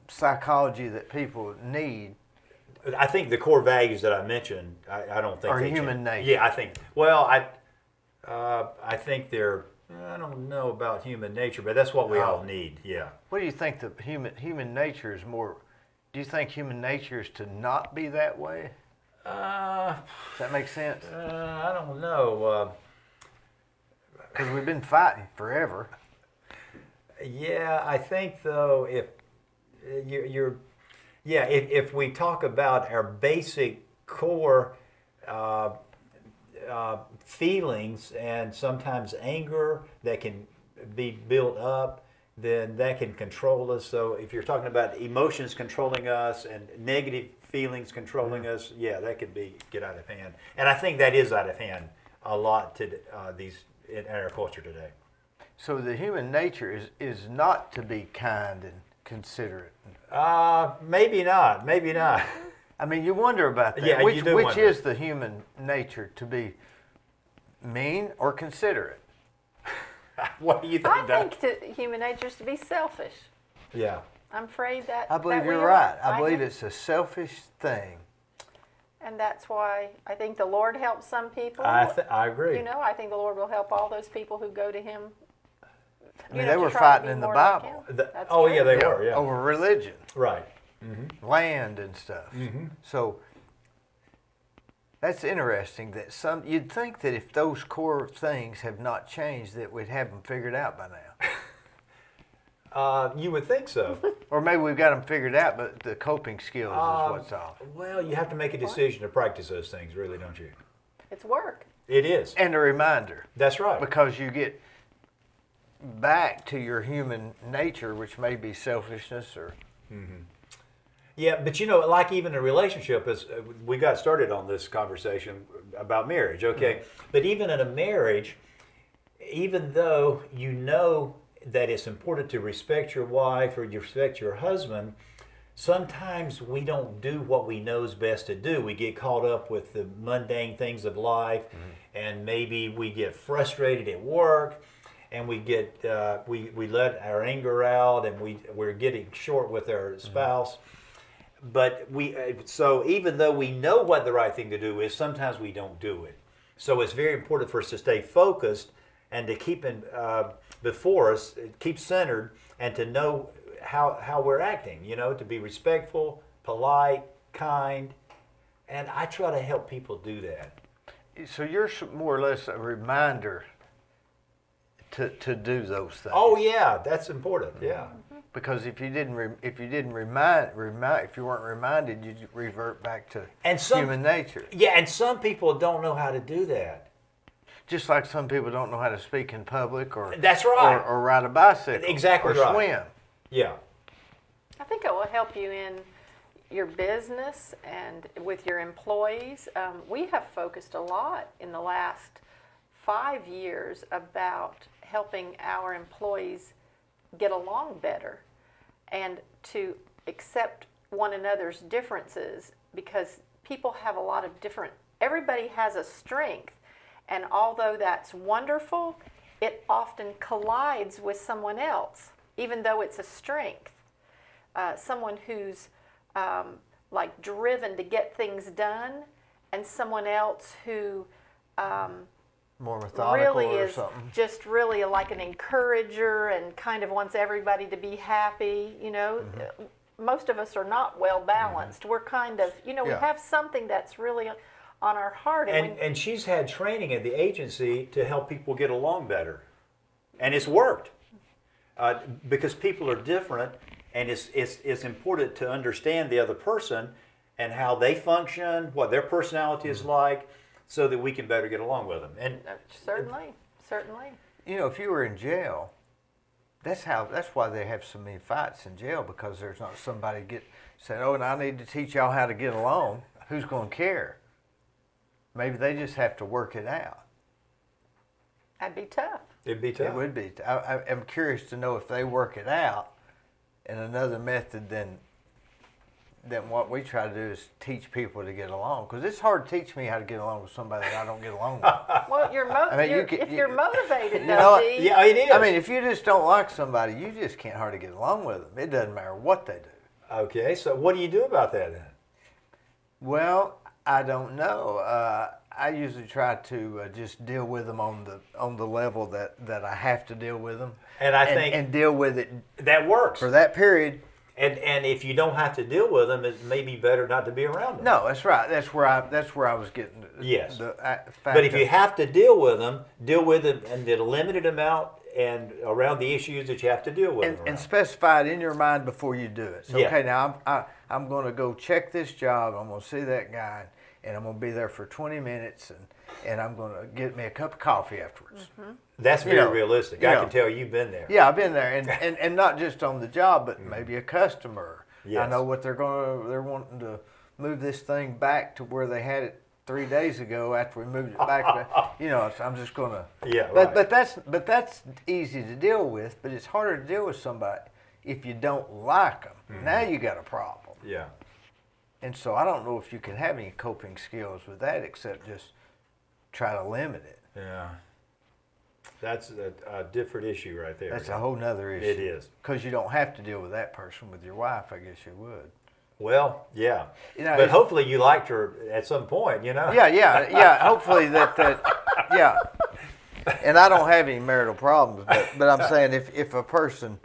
psychology that people need, I think the core values that I mentioned, I don't think are they human change. nature. Yeah, I think. Well, I think they're. I don't know about human nature, but that's what we all need. Yeah. What do you think the human nature is more? Do you think human nature is to not be that way? Does that make sense? I don't know. Because we've been fighting forever. Yeah, I think though, if if we talk about our basic core feelings and sometimes anger that can be built up, then that can control us. So if you're talking about emotions controlling us and negative feelings controlling us, that could get out of hand. And I think that is out of hand a lot to in our culture today. So the human nature is not to be kind and considerate. Maybe not. Maybe not. I mean, you wonder about that. Yeah, which you do which wonder. is the human nature, to be mean or considerate? What do you think? I think human nature is to be selfish. Yeah. I'm afraid that. I believe that we you're are. right. I believe think- it's a selfish thing. And that's why I think the Lord helps some people. I agree. You know, I think the Lord will help all those people who go to Him. I mean, they were fighting in the Bible. That's Oh, true. yeah, they were. Yeah. Over religion, Right. land and stuff. So that's interesting that you'd think that if those core things have not changed, that we'd have them figured out by now. You would think so. Or maybe we've got them figured out, but the coping skills is what's off. Well, you have to make a decision to practice those things, really, don't you? It's work. It is. And a reminder, That's right. because you get back to your human nature, which may be selfishness or... Yeah, but you know, like even a relationship, as we got started on this conversation about marriage, okay? But even in a marriage, even though you know that it's important to respect your wife or you respect your husband, sometimes we don't do what we know is best to do. We get caught up with the mundane things of life, and maybe we get frustrated at work, and we get we let our anger out, and we're getting short with our spouse. But so even though we know what the right thing to do is, sometimes we don't do it. So it's very important for us to stay focused and to keep before us, keep centered, and to know how we're acting. You know, to be respectful, polite, kind, and I try to help people do that. So you're more or less a reminder to do those things. Oh yeah, that's important. Yeah. Because if you weren't reminded, you'd revert back to human nature. Yeah, and some people don't know how to do that. Just like some people don't know how to speak in public, or That's right. or ride a bicycle, Exactly or right. swim. Yeah. I think it will help you in your business and with your employees. We have focused a lot in the last 5 years about helping our employees get along better and to accept one another's differences, because people have a lot of different, everybody has a strength, and although that's wonderful, it often collides with someone else, even though it's a strength. Someone who's like driven to get things done, and someone else who More methodical really or is something. just really like an encourager and kind of wants everybody to be happy. Most of us are not well balanced. We're kind of, we Yeah. have something that's really on our heart. And she's had training at the agency to help people get along better, and it's worked because people are different, and it's important to understand the other person and how they function, what their personality is like, so that we can better get along with them. And certainly. If you were in jail, that's why they have so many fights in jail, because there's not somebody saying, "Oh, and I need to teach y'all how to get along." Who's going to care? Maybe they just have to work it out. That'd be tough. it'd be tough. It would be. I'm curious to know if they work it out in another method than what we try to do is teach people to get along. Because it's hard to teach me how to get along with somebody that I don't get along with. Well, if you're motivated, though, Dee. Yeah, it is. I mean, if you just don't like somebody, you just can't hardly get along with them. It doesn't matter what they do. Okay, so what do you do about that then? Well, I don't know. I usually try to just deal with them on the level that I have to deal with them, And I think and deal with it that works. for that period. And if you don't have to deal with them, it may be better not to be around them. No, that's right. That's where I was getting. Yes. The fact But if of- you have to deal with them in a limited amount and around the issues that you have to deal with. and specify it in your mind before you do it. So, Yeah. okay, now I'm going to go check this job. I'm going to see that guy, and I'm going to be there for 20 minutes, and I'm going to get me a cup of coffee afterwards. That's very realistic. you I know. can tell you've been there. Yeah, I've been there, and not just on the job, but maybe a customer. Yes. I know what they're wanting to move this thing back to where they had it 3 days ago after we moved it back. So I'm just gonna. Yeah, But right. but that's easy to deal with. But it's harder to deal with somebody if you don't like them. Now you got a problem. Yeah. And so I don't know if you can have any coping skills with that except just try to limit it. Yeah. That's a different issue right there. That's a whole nother issue. It is. Because you don't have to deal with that person. With your wife, I guess you would. Well, yeah. You know, But it's- hopefully you liked her at some point, Yeah. Hopefully yeah. And I don't have any marital problems, but I'm saying if a person,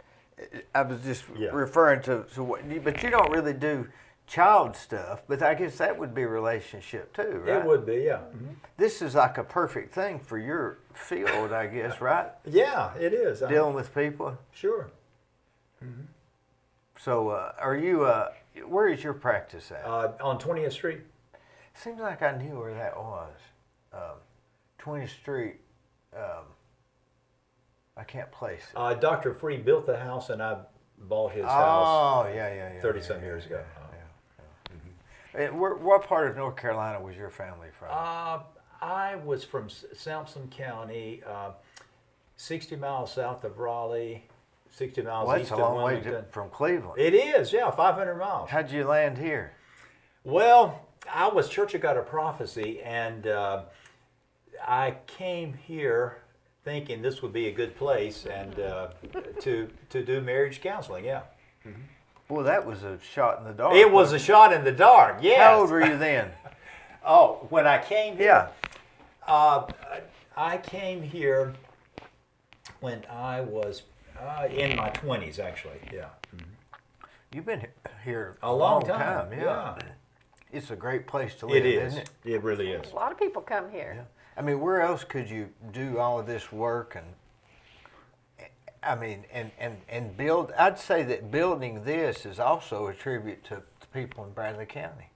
I was just Yeah. referring to what, but you don't really do child stuff, but I guess that would be relationship too, right? It would be, yeah. Mm-hmm. This is like a perfect thing for your field, I guess, right? Yeah, it is. Dealing with people. Sure. So, are you? Where is your practice at? On 20th Street. Seems like I knew where that was. 20th Street. I can't place it. Dr. Free built the house, and I bought his house Oh, yeah. 30-some years ago. What part of North Carolina was your family from? I was from Sampson County, 60 miles south of Raleigh, 60 miles Well, that's east a of long way Wilmington. from Cleveland. It is, yeah, 500 miles. How'd you land here? Well, I was Church of God of Prophecy, and I came here thinking this would be a good place and to do marriage counseling, yeah. Well, that was a shot in the dark. It was a shot in the dark, yes. How old were you then? Oh, when I came here? Yeah. I came here when I was in my 20s, actually, yeah. You've been here A long time, yeah. yeah. It's a great place to live, It is. isn't it? It really is. A lot of people come here. Yeah. I mean, where else could you do all of this work and build? I'd say that building this is also a tribute to the people in Bradley County.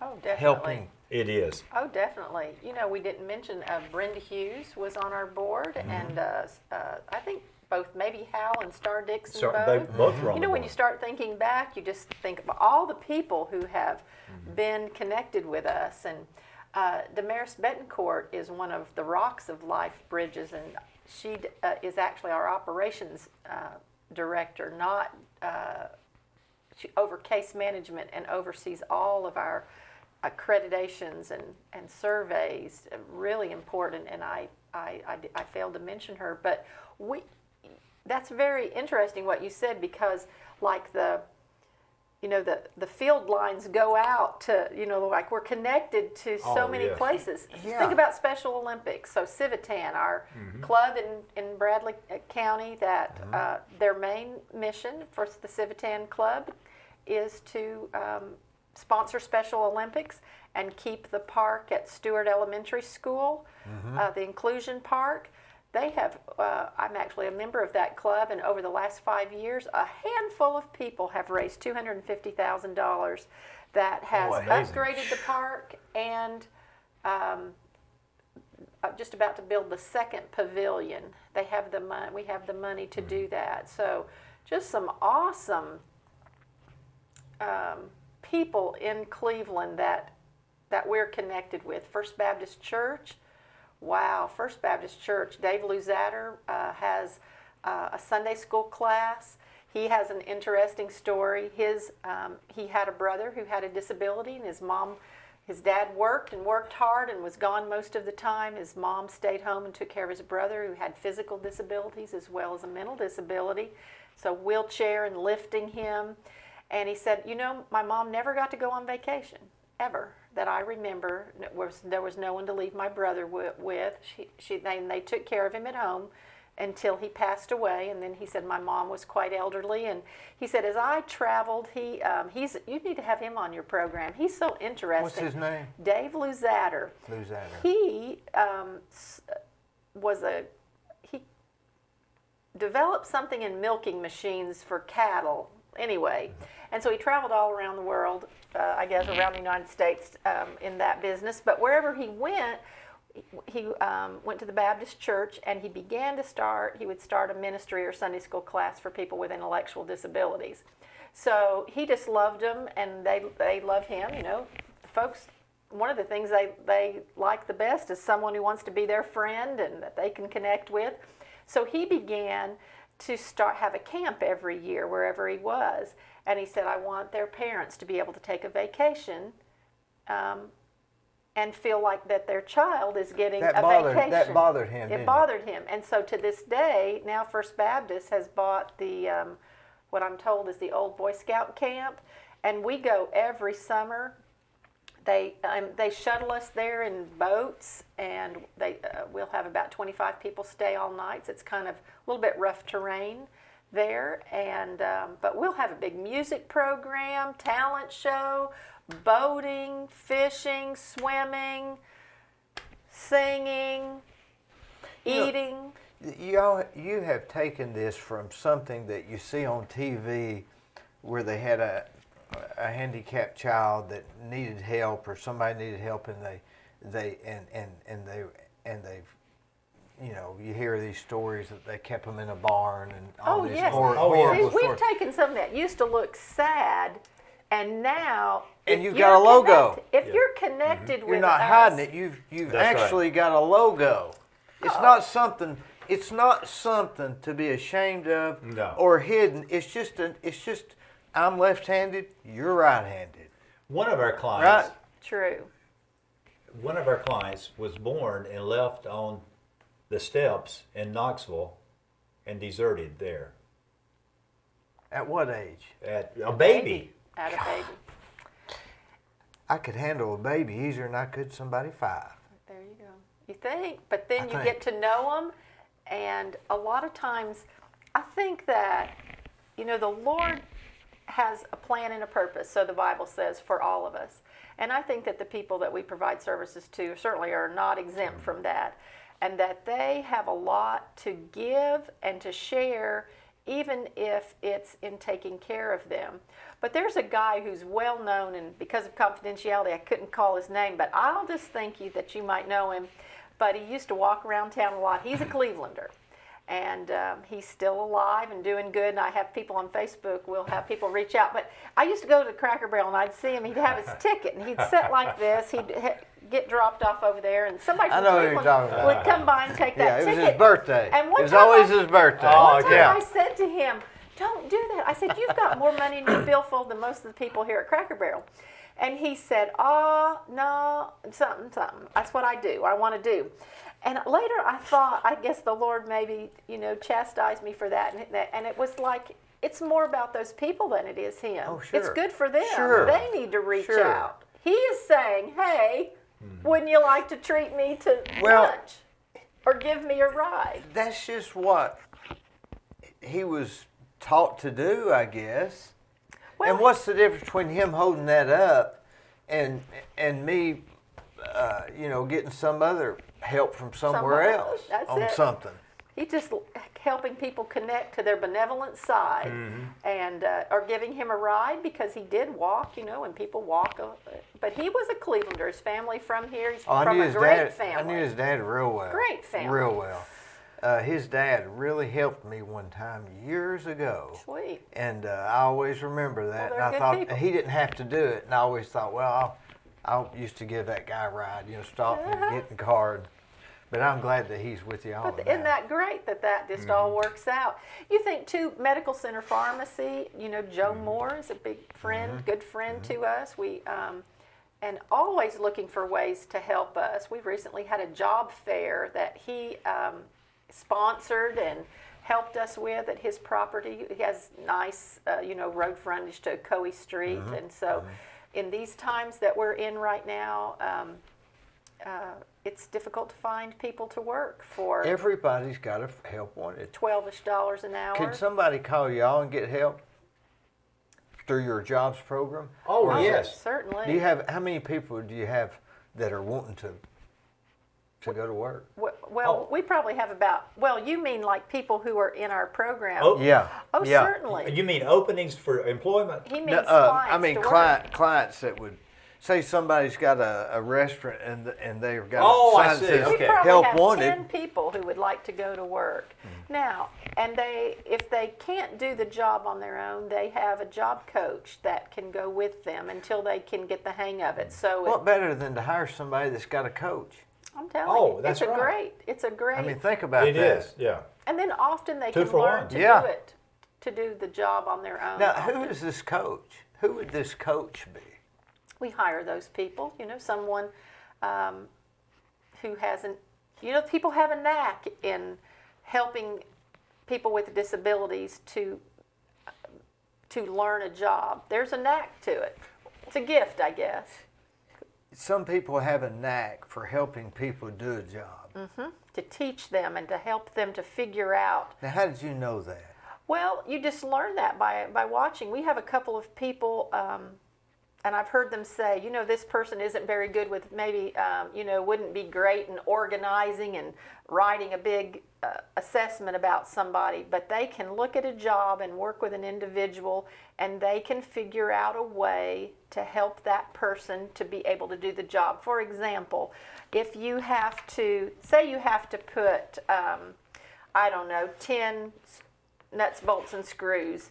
Oh, definitely. Helping. It is. Oh, definitely. We didn't mention Brenda Hughes was on our board, and I think both maybe Hal and Star Dixon So both. they both were on the When board. you start thinking back, you just think of all the people who have been connected with us. And Damaris Betancourt is one of the Rocks of Life bridges, and is actually our operations director, not she over case management and oversees all of our accreditations and surveys. Really important, and I failed to mention her, but that's very interesting what you said, because like the field lines go out to, like we're connected to so many places. Yeah. Think about Special Olympics. So Civitan, our club in Bradley County, that their main mission for the Civitan Club is to sponsor Special Olympics and keep the park at Stewart Elementary School, the Inclusion Park. They have, I'm actually a member of that club, and over the last 5 years, a handful of people have raised $250,000 that has upgraded the park, and just about to build the second pavilion. They have the money. We have the money to do that. So, just some awesome people in Cleveland that we're connected with. First Baptist Church. Wow, First Baptist Church. Dave Luzatter has a Sunday school class. He has an interesting story. He had a brother who had a disability, and his dad worked hard and was gone most of the time. His mom stayed home and took care of his brother, who had physical disabilities as well as a mental disability. So wheelchair and lifting him. And he said, my mom never got to go on vacation, ever, that I remember. There was no one to leave my brother with. They took care of him at home until he passed away. And then he said my mom was quite elderly. And he said, as I traveled, you need to have him on your program. He's so interesting. What's his name? Dave Luzatter. He he developed something in milking machines for cattle. Anyway, and so he traveled all around the world, I guess around the United States in that business. But wherever he went to the Baptist church, and he would start a ministry or Sunday school class for people with intellectual disabilities. So he just loved them, and they love him. Folks, one of the things they like the best is someone who wants to be their friend and that they can connect with. So he began to have a camp every year wherever he was. And he said, I want their parents to be able to take a vacation and feel like that their child is getting a vacation. That bothered him, It bothered him. And so to this day, now First Baptist has bought the, what I'm told is the old Boy Scout camp. And we go every summer. They shuttle us there in boats, and we'll have about 25 people stay all night. So it's kind of a little bit rough terrain there, and but we'll have a big music program, talent show, boating, fishing, swimming, singing, eating. You have taken this from something that you see on TV, where they had a handicapped child that needed help, or somebody needed help, and they you hear these stories that they kept them in a barn and all these horrible See, we've taken something that used to look sad, and now and you've got a logo. If you're connected with you're not hiding it. You've actually got a logo. It's not something. It's not something to be ashamed of or hidden. It's just I'm left-handed, you're right-handed. One of our clients, True. One of our clients was born and left on the steps in Knoxville and deserted there. At what age? At a baby. At a baby. I could handle a baby easier than I could somebody 5. There you go. You think, but then you get to know them, and a lot of times, I think that, the Lord has a plan and a purpose, so the Bible says, for all of us. And I think that the people that we provide services to certainly are not exempt from that, and that they have a lot to give and to share, even if it's in taking care of them. But there's a guy who's well known, and because of confidentiality, I couldn't call his name, but I'll just think that you might know him. But he used to walk around town a lot. He's a Clevelander. And he's still alive and doing good. And I have people on Facebook, we'll have people reach out. But I used to go to Cracker Barrel and I'd see him, he'd have his ticket and he'd sit like this, he'd get dropped off over there, and somebody from Cleveland would come by and take that ticket. It was his birthday. And it was always his birthday. One time I said to him, don't do that. I said, you've got more money in your billfold than most of the people here at Cracker Barrel. And he said, oh, no, something. That's what I do, I want to do. And later I thought, I guess the Lord maybe, chastised me for that. And it was like, it's more about those people than it is him. Oh, sure. It's good for them. Sure. They need to reach out. He is saying, hey, wouldn't you like to treat me to lunch? Or give me a ride? That's just what he was taught to do, I guess. Well, and what's the difference between him holding that up and me, getting some other help from somewhere else on something? He's just helping people connect to their benevolent side, and or giving him a ride because he did walk, and people walk. But he was a Clevelander. His family from here. He's from a great family. I knew his dad real well. Great family. Real well. His dad really helped me one time years ago. Sweet. And I always remember that. Well, and I thought he didn't have to do it. And I always thought, well, I used to give that guy a ride, stop and get in the car. But I'm glad that he's with you all. But isn't that great that just all works out? You think, too, Medical Center Pharmacy, Joe Moore is a big friend, good friend to us. We and always looking for ways to help us. We recently had a job fair that he sponsored and helped us with at his property. He has nice, road frontage to Coe Street. And so in these times that we're in right now, it's difficult to find people to work for. Everybody's got a help wanted. $12-ish an hour. Can somebody call y'all and get help through your jobs program? Oh, yes. Certainly. Do you have, how many people do you have that are wanting to go to work? Well, we probably have about, you mean like people who are in our program? Oh, yeah. Oh, yeah. certainly. You mean openings for employment? He means clients to work. Clients that would, say somebody's got a restaurant and they've got a sign I that see. says We Okay. probably help have wanted. 10 people who would like to go to work. Now, and if they can't do the job on their own, they have a job coach that can go with them until they can get the hang of it. So What better than to hire somebody that's got a coach? I'm telling you, that's right. It's a great. I mean, think about It that. is, yeah. And then often they Two can for learn one. to Yeah. do it, to do the job on their own. Now, often. who is this coach? Who would this coach be? We hire those people, someone who hasn't, people have a knack in helping people with disabilities to learn a job. There's a knack to it. It's a gift, I guess. Some people have a knack for helping people do a job. To teach them and to help them to figure out. Now, how did you know that? Well, you just learn that by watching. We have a couple of people, and I've heard them say, this person isn't very good with maybe, wouldn't be great in organizing and writing a big assessment about somebody, but they can look at a job and work with an individual, and they can figure out a way to help that person to be able to do the job. For example, if you have to, say you have to put, 10 nuts, bolts, and screws,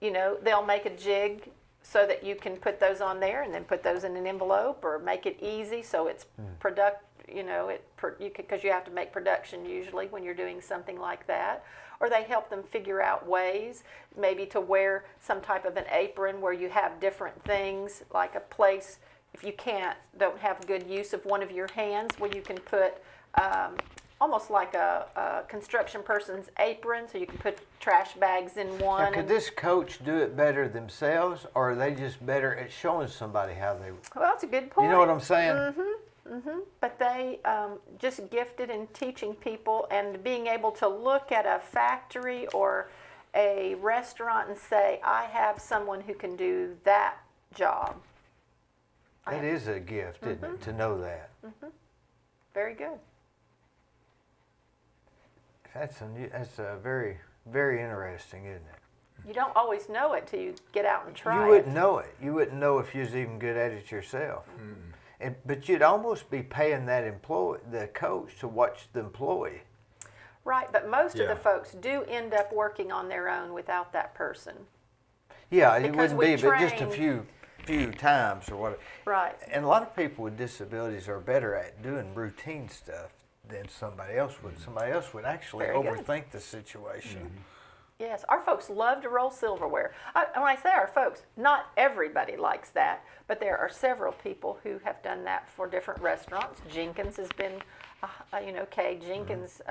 they'll make a jig so that you can put those on there and then put those in an envelope, or make it easy so it's because you have to make production usually when you're doing something like that. Or they help them figure out ways maybe to wear some type of an apron where you have different things, like a place, if you don't have good use of one of your hands, where you can put almost like a construction person's apron, so you can put trash bags in one. Now, could this coach do it better themselves, or are they just better at showing somebody how they? Well, that's a good point. You know what I'm saying? But they just gifted in teaching people and being able to look at a factory or a restaurant and say, I have someone who can do that job. That is a gift, isn't it, to know that? Very good. That's a very, very interesting, isn't it? You don't always know it till you get out and try You wouldn't know it. You wouldn't know if you was even good at it yourself. But you'd almost be paying that the coach to watch the employee. Right, but most of Yeah. the folks do end up working on their own without that person. Yeah, it Because wouldn't we be, but just a train- few times or whatever. Right. And a lot of people with disabilities are better at doing routine stuff than somebody else would. Somebody else would actually Very good. overthink the situation. Yes, our folks love to roll silverware. And when I say our folks, not everybody likes that, but there are several people who have done that for different restaurants. Jenkins has been, Kay Jenkins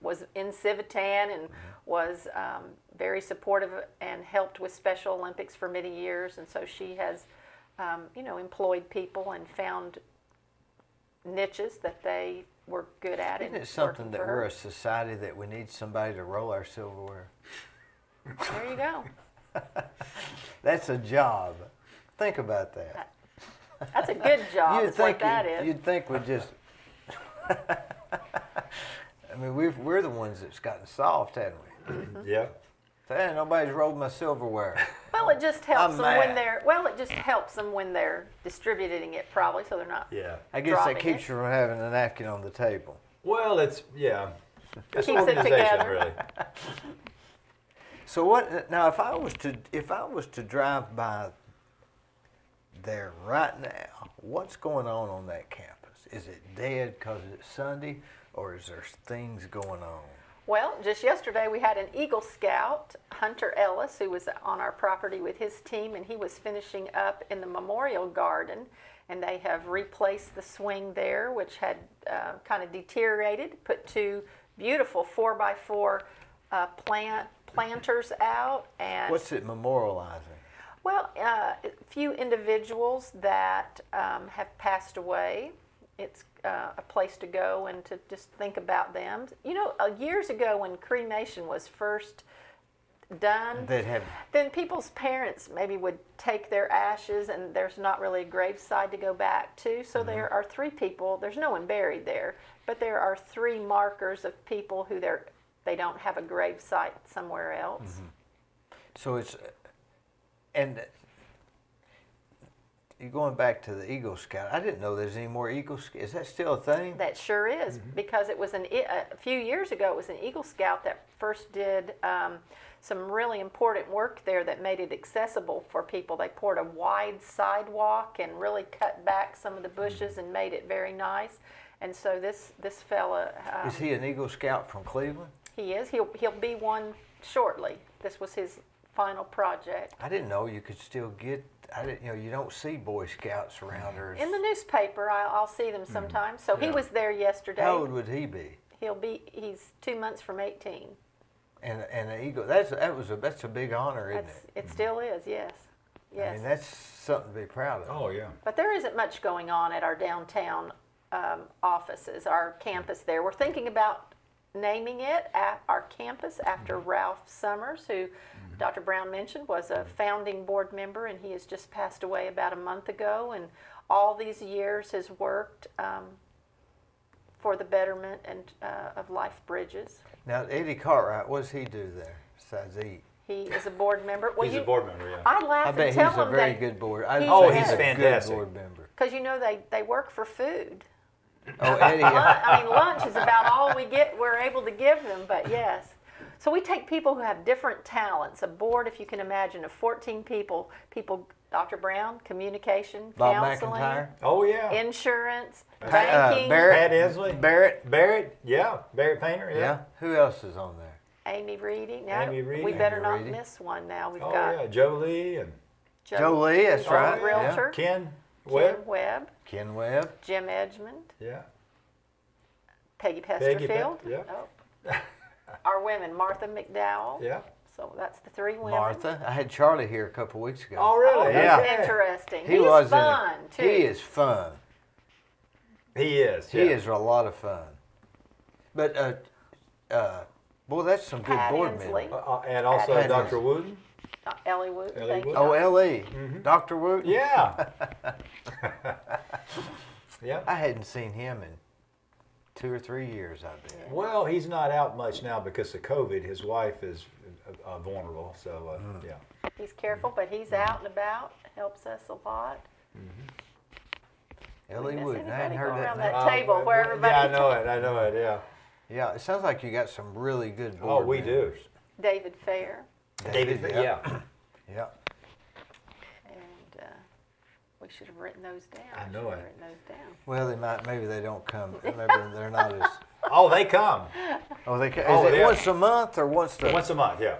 was in Civitan and was very supportive and helped with Special Olympics for many years. And so she has, employed people and found niches that they were good at. Isn't and it something working that for her. we're a society that we need somebody to roll our silverware? There you go. That's a job. Think about that. That's a good job. Is what that is. You'd think we just. I mean, we're the ones that's gotten soft, haven't we? Yeah. Hey, nobody's rolled my silverware. Well, it just helps I'm them when mad. they're. Well, it just helps them when they're distributing it, probably, so they're not. Yeah. I guess that Dropping keeps it. you from having a napkin on the table. Well, it's Keeps it organization, together. really. So what? Now, if I was to drive by there right now, what's going on that campus? Is it dead because it's Sunday, or is there things going on? Well, just yesterday we had an Eagle Scout, Hunter Ellis, who was on our property with his team, and he was finishing up in the Memorial Garden, and they have replaced the swing there, which had kind of deteriorated, put two beautiful 4x4 planters out. And What's it memorializing? well, a few individuals that have passed away. It's a place to go and to just think about them. You know, years ago when cremation was first done, then people's parents maybe would take their ashes, and there's not really a graveside to go back to. So there are three people. There's no one buried there, but there are three markers of people who they don't have a grave site somewhere else. So it's, and you're going back to the Eagle Scout. I didn't know there's any more Eagle Scout. Is that still a thing? That sure is, because it was a few years ago, it was an Eagle Scout that first did some really important work there that made it accessible for people. They poured a wide sidewalk and really cut back some of the bushes and made it very nice. And so this fella, Is he an Eagle Scout from Cleveland? he is. He'll be one shortly. This was his final project. I didn't know you could still get. I didn't. You don't see Boy Scouts around there. In the newspaper, I'll see them sometimes. So he Yeah. was there yesterday. How old would he be? He's 2 months from 18. And an Eagle. That's a big honor, isn't It still is, yes. Yes. I mean, that's something to be proud of. Oh, yeah. But there isn't much going on at our downtown offices, our campus there. We're thinking about naming it at our campus after Ralph Summers, who Dr. Brown mentioned was a founding board member, and he has just passed away about a month ago, and all these years has worked for the betterment and of Life Bridges. Now, Eddie Cartwright, what does he do there besides eat? He is a board member. Well, He's a board member, yeah. I laugh I bet and tell he's a them very that good board. He's a fantastic. good board member. because they work for food. Oh, Eddie. I mean, lunch is about all we're able to give them, but yes. So we take people who have different talents, a board, if you can imagine, of 14 people, Dr. Brown, communication, Bob counseling, McIntyre. Oh, yeah. insurance, Barrett. banking, Pat Isley. Barrett. Yeah. Barrett Painter, Yeah. yeah. Who else is on there? Amy Reedy. Now, Amy Reedy. we better Amy not Reedy. miss one now. We've Oh, got yeah. Joe Lee and Joe Lee, that's who's right, a realtor, Ken Jim Webb. Webb, Ken Webb. Jim Edgmond, Yeah. Peggy Peggy Pesterfield. yeah. Oh. Our women, Martha McDowell. Yeah. So that's the three women. Martha. I had Charlie here a couple weeks ago. Oh, really? Oh, Yeah. that's interesting. He He's was in it. fun, too. He is fun. He is. He yeah. is a lot of fun. But boy, that's some good Pat board Inslee. members. And also Pat Dr. Isley. Wooten. Ellie Wood. Ellie thank Wood. you. Oh, L.E. Dr. Woot. Yeah. Yeah. I hadn't seen him in 2 or 3 years, I bet. Well, he's not out much now because of COVID. His wife is vulnerable, so yeah. He's careful, but he's out and about. Helps us a lot. L.E. miss Woot. I hadn't anybody heard go that around name. that table where everybody. Yeah, I know it. Yeah. Yeah, it sounds like you got some really good Oh, board we do. members. David Fair, David, yeah. Yeah. and we should have written those down. I know should have it. written those down. Well, they might. Maybe they don't come. Maybe they're not as. Oh, they come Oh, they. Is Oh, it yeah. once a month or once the? once a month. Yeah.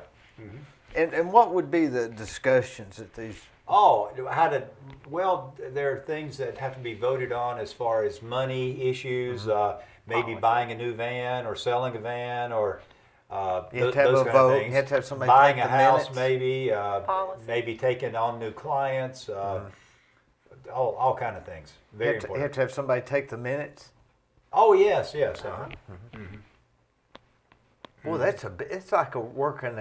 And what would be the discussions at these? Oh, well, there are things that have to be voted on as far as money issues, maybe Policy. buying a new van or selling a van or You have to have those a kind vote. of things. You have to have somebody buying take a the house, minutes. maybe, Policy. maybe taking on new clients, all kind of things. You Very have, to, you important. have to have somebody take the minutes. Oh yes, yes. Well, that's it's like working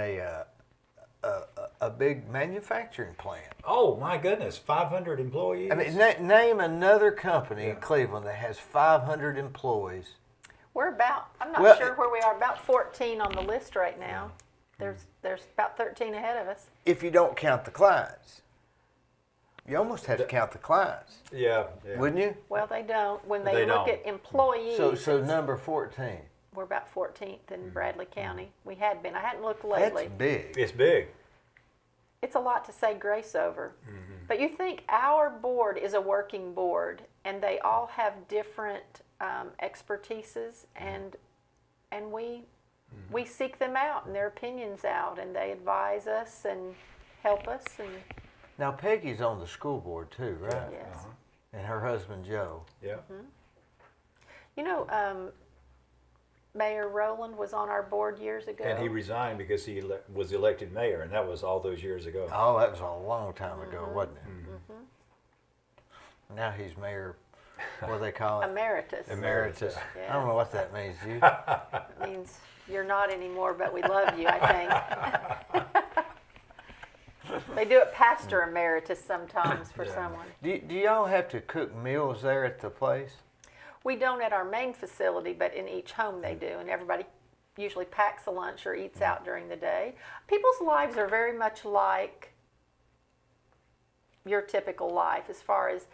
a big manufacturing plant. Oh my goodness, 500 employees. I mean, name another company in Cleveland that has 500 employees. We're about, I'm not Well, sure where we are, about 14 on the list right now. There's about 13 ahead of us. If you don't count the clients, you almost have to count the clients, yeah, yeah. wouldn't you? Well, they don't. When They they look don't. at employees, So it's- number 14. we're about 14th in Bradley County. We had been. I hadn't looked That's lately. big. It's big. It's a lot to say grace over. But you think our board is a working board, and they all have different expertises, and we seek them out and their opinions out, and they advise us and help us. And Now Peggy's on the school board too, right? yes, And her husband Joe. Yeah. you know, Mayor Rowland was on our board years ago. And he resigned because he was elected mayor, and that was all those years ago. Oh, that was a long time ago, wasn't it? Now he's mayor. What do they call it? Emeritus. Emeritus. Yeah. I don't know what that means. You? It means you're not anymore, but we love you, I think. They do it pastor emeritus sometimes for Yeah. someone. Do y'all have to cook meals there at the place? We don't at our main facility, but in each home they do, and everybody usually packs a lunch or eats out during the day. People's lives are very much like your typical life as far as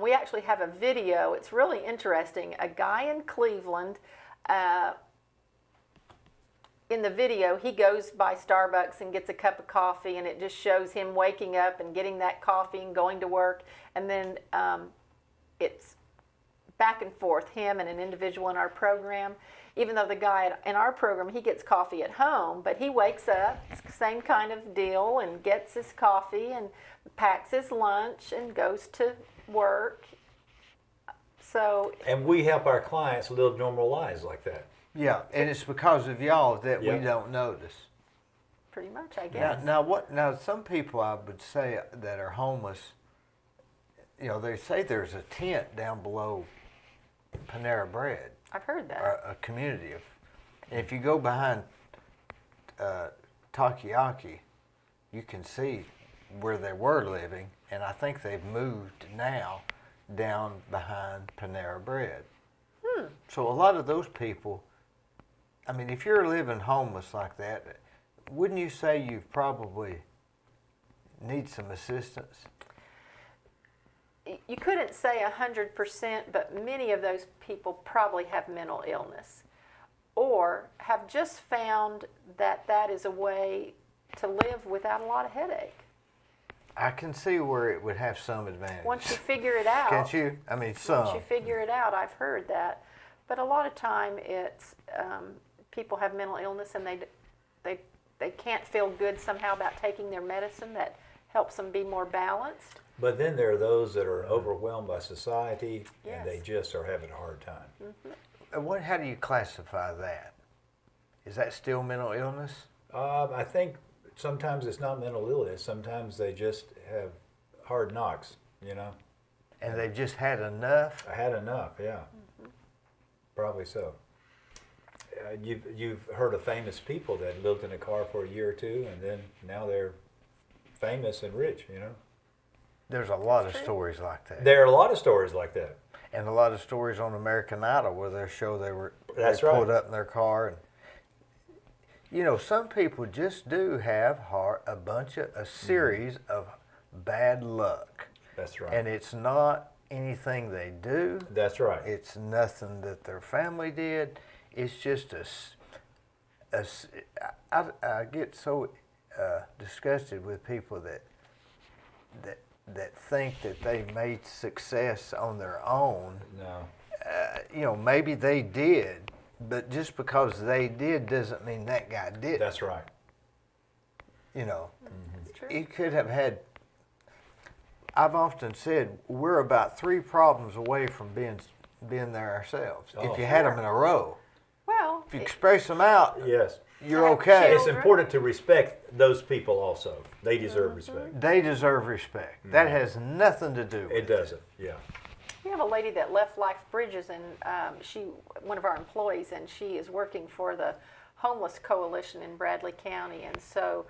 we actually have a video. It's really interesting. A guy in Cleveland, in the video, he goes by Starbucks and gets a cup of coffee, and it just shows him waking up and getting that coffee and going to work, and then it's back and forth, him and an individual in our program. Even though the guy in our program, he gets coffee at home, but he wakes up, same kind of deal, and gets his coffee and packs his lunch and goes to work. So, And we help our clients live normal lives like that. Yeah, and it's because of y'all that Yep. we don't notice. pretty much, I Now, guess. now some people I would say that are homeless, you know, they say there's a tent down below Panera Bread, I've heard that. or a community of. And if you go behind Takoyaki, you can see where they were living, and I think they've moved now down behind Panera Bread. So a lot of those people, I mean, if you're living homeless like that, wouldn't you say you probably need some assistance? You couldn't say 100%, but many of those people probably have mental illness or have just found that that is a way to live without a lot of headache. I can see where it would have some advantage. Once you figure it out, Can't you? I mean, some. once you figure it out, I've heard that. But a lot of time it's people have mental illness and they can't feel good somehow about taking their medicine that helps them be more balanced. But then there are those that are overwhelmed by society, and they Yes. just are having a hard time. How do you classify that? Is that still mental illness? I think sometimes it's not mental illness. Sometimes they just have hard knocks, you know. And they've just had enough? I had enough, yeah. Probably so. You've heard of famous people that lived in a car for a year or two, and then now they're famous and rich, you know. There's a lot of stories like that. There are a lot of stories like that. And a lot of stories on American Idol where they show they That's pulled right. up in their car. And, you know, some people just do have a series of bad luck. That's right. And it's not anything they do. That's right. It's nothing that their family did. it's just I get so disgusted with people that think that they made success on their own. No. Maybe they did, but just because they did doesn't mean that guy did. That's right. That's true. He could have had. I've often said we're about 3 problems away from being there ourselves. Oh, if you had them in a row, Well, if you express them out, Yes. you're have okay. It's important to respect those people also. They deserve respect. They deserve respect. That has nothing to do with It doesn't, yeah. we have a lady that left Life Bridges, and one of our employees, and she is working for the Homeless Coalition in Bradley County, and so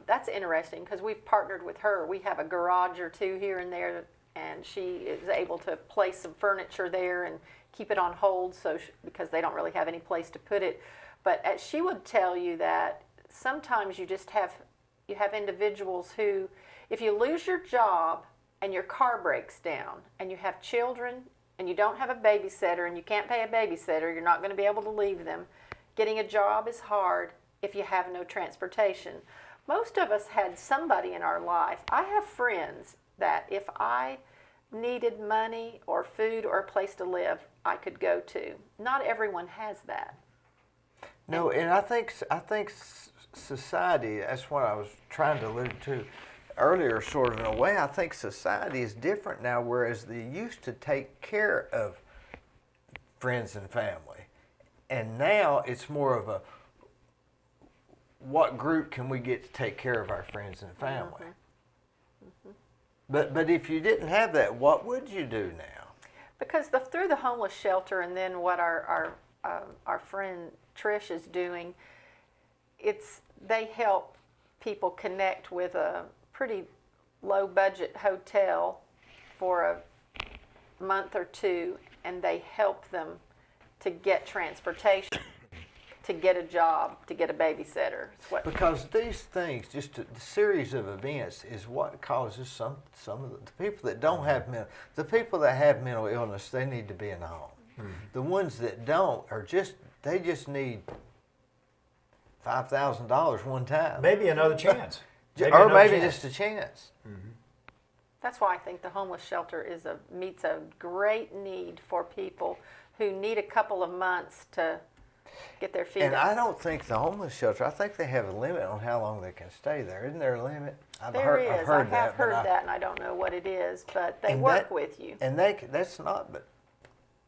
that's interesting because we've partnered with her. We have a garage or 2 here and there, and she is able to place some furniture there and keep it on hold because they don't really have any place to put it. But she would tell you that sometimes you have individuals who, if you lose your job and your car breaks down and you have children and you don't have a babysitter and you can't pay a babysitter, you're not going to be able to leave them. Getting a job is hard if you have no transportation. Most of us had somebody in our life. I have friends that if I needed money or food or a place to live, I could go to. Not everyone has that. No, and I think society, that's what I was trying to allude to earlier, sort of in a way. I think society is different now, whereas they used to take care of friends and family. And now it's more of a, what group can we get to take care of our friends and family? But if you didn't have that, what would you do now? Because through the homeless shelter and then what our friend Trish is doing, they help people connect with a pretty low budget hotel for a month or 2, and they help them to get transportation, to get a job, to get a babysitter. Because these things, just a series of events, is what causes some of the people that don't have the people that have mental illness, they need to be in a home. Mm-hmm. The ones that don't they just need $5,000 one time. Maybe another chance. Maybe just a chance. Mm-hmm. That's why I think the homeless shelter meets a great need for people who need a couple of months to get their feet And up. I don't think the homeless shelter, I think they have a limit on how long they can stay there. Isn't there a limit? I've heard that, and I don't know what it is, but they work with you. And that's not but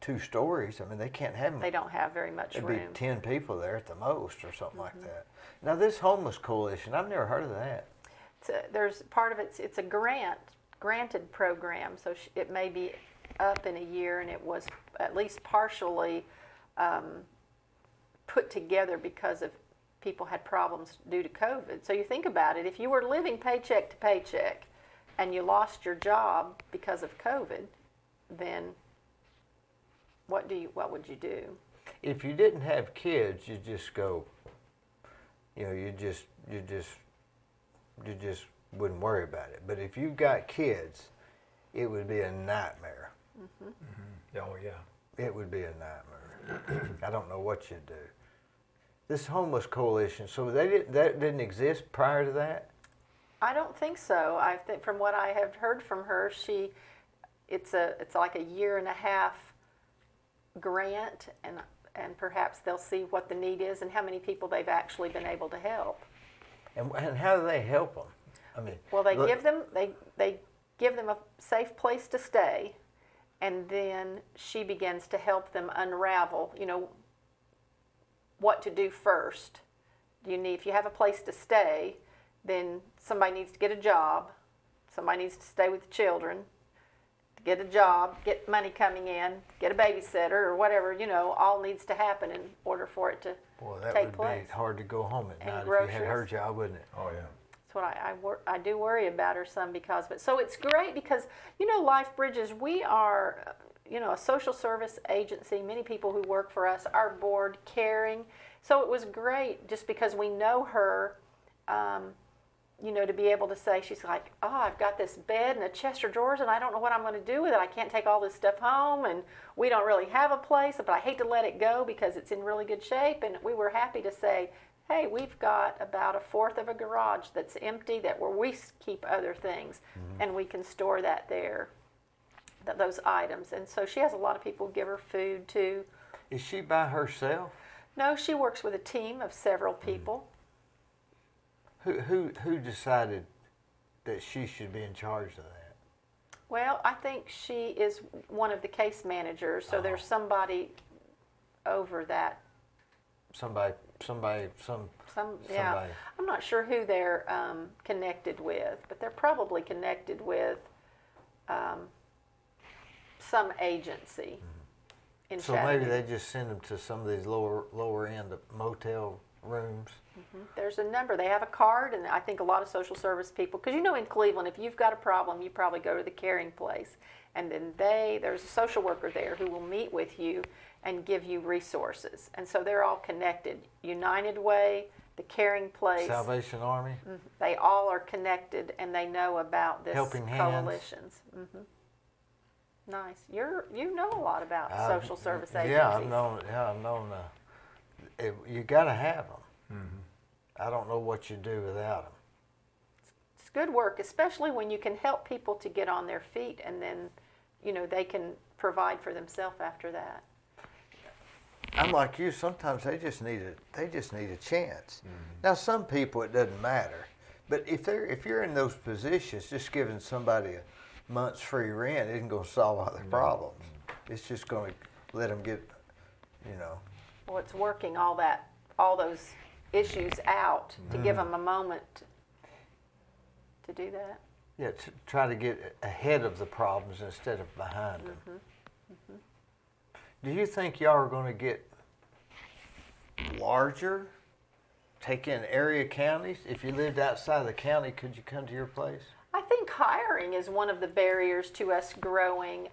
2 stories. I mean, they can't have them. They don't have very much room. There'd be 10 people there at the most or something like that. Now, this homeless coalition, I've never heard of that. There's part of it's a granted program, so it may be up in a year, and it was at least partially put together because of people had problems due to COVID. So you think about it, if you were living paycheck to paycheck and you lost your job because of COVID, then what would you do? If you didn't have kids, you just go, you just wouldn't worry about it. But if you got kids, it would be a nightmare. Mm-hmm. Oh, yeah. It would be a nightmare. I don't know what you'd do. This homeless coalition, so that didn't exist prior to that? I don't think so. I think from what I have heard from her, it's like a 1.5 year grant, and perhaps they'll see what the need is and how many people they've actually been able to help. And how do they help them? I mean, well, they give them a safe place to stay, and then she begins to help them unravel, what to do first. If you have a place to stay, then somebody needs to get a job, somebody needs to stay with the children, to get a job, get money coming in, get a babysitter or whatever, all needs to happen in order for it to take place. That would be hard to go home at night groceries. if you had her job, wouldn't it? Oh, yeah. That's what I do worry about her some because of it. So it's great because, Life Bridges, we are, a social service agency. Many people who work for us, our board, caring. So it was great just because we know her. you know, to be able to say, she's like, oh, I've got this bed and a chest of drawers and I don't know what I'm going to do with it. I can't take all this stuff home and we don't really have a place, but I hate to let it go because it's in really good shape. And we were happy to say, hey, we've got about a fourth of a garage that's empty where we keep other things, and we can store that there, those items. And so she has a lot of people give her food too. Is she by herself? No, she works with a team of several people. Who decided that she should be in charge of that? Well, I think she is one of the case managers, so there's somebody over that. Somebody. Yeah. I'm not sure who they're connected with, but they're probably connected with some agency in So Chattanooga. maybe they just send them to some of these lower end motel rooms. There's a number. They have a card, and I think a lot of social service people, because you know in Cleveland, if you've got a problem, you probably go to the caring place, and then there's a social worker there who will meet with you and give you resources. And so they're all connected. United Way, the caring place, Salvation Army. They all are connected, and they know about this Helping Hands. coalitions. Nice. You know a lot about social service agencies. Yeah, I've known. You got to have them. I don't know what you do without them. It's good work, especially when you can help people to get on their feet, and then, you know, they can provide for themselves after that. I'm like you. Sometimes they just need a chance. Now, some people it doesn't matter, but if you're in those positions, just giving somebody a month's free rent isn't going to solve all their problems. It's just going to let them get, you know. Well, it's working all those issues out to give them a moment to do that. Yeah, to try to get ahead of the problems instead of behind them. Do you think y'all are going to get larger, take in area counties? If you lived outside of the county, could you come to your place? I think hiring is one of the barriers to us growing,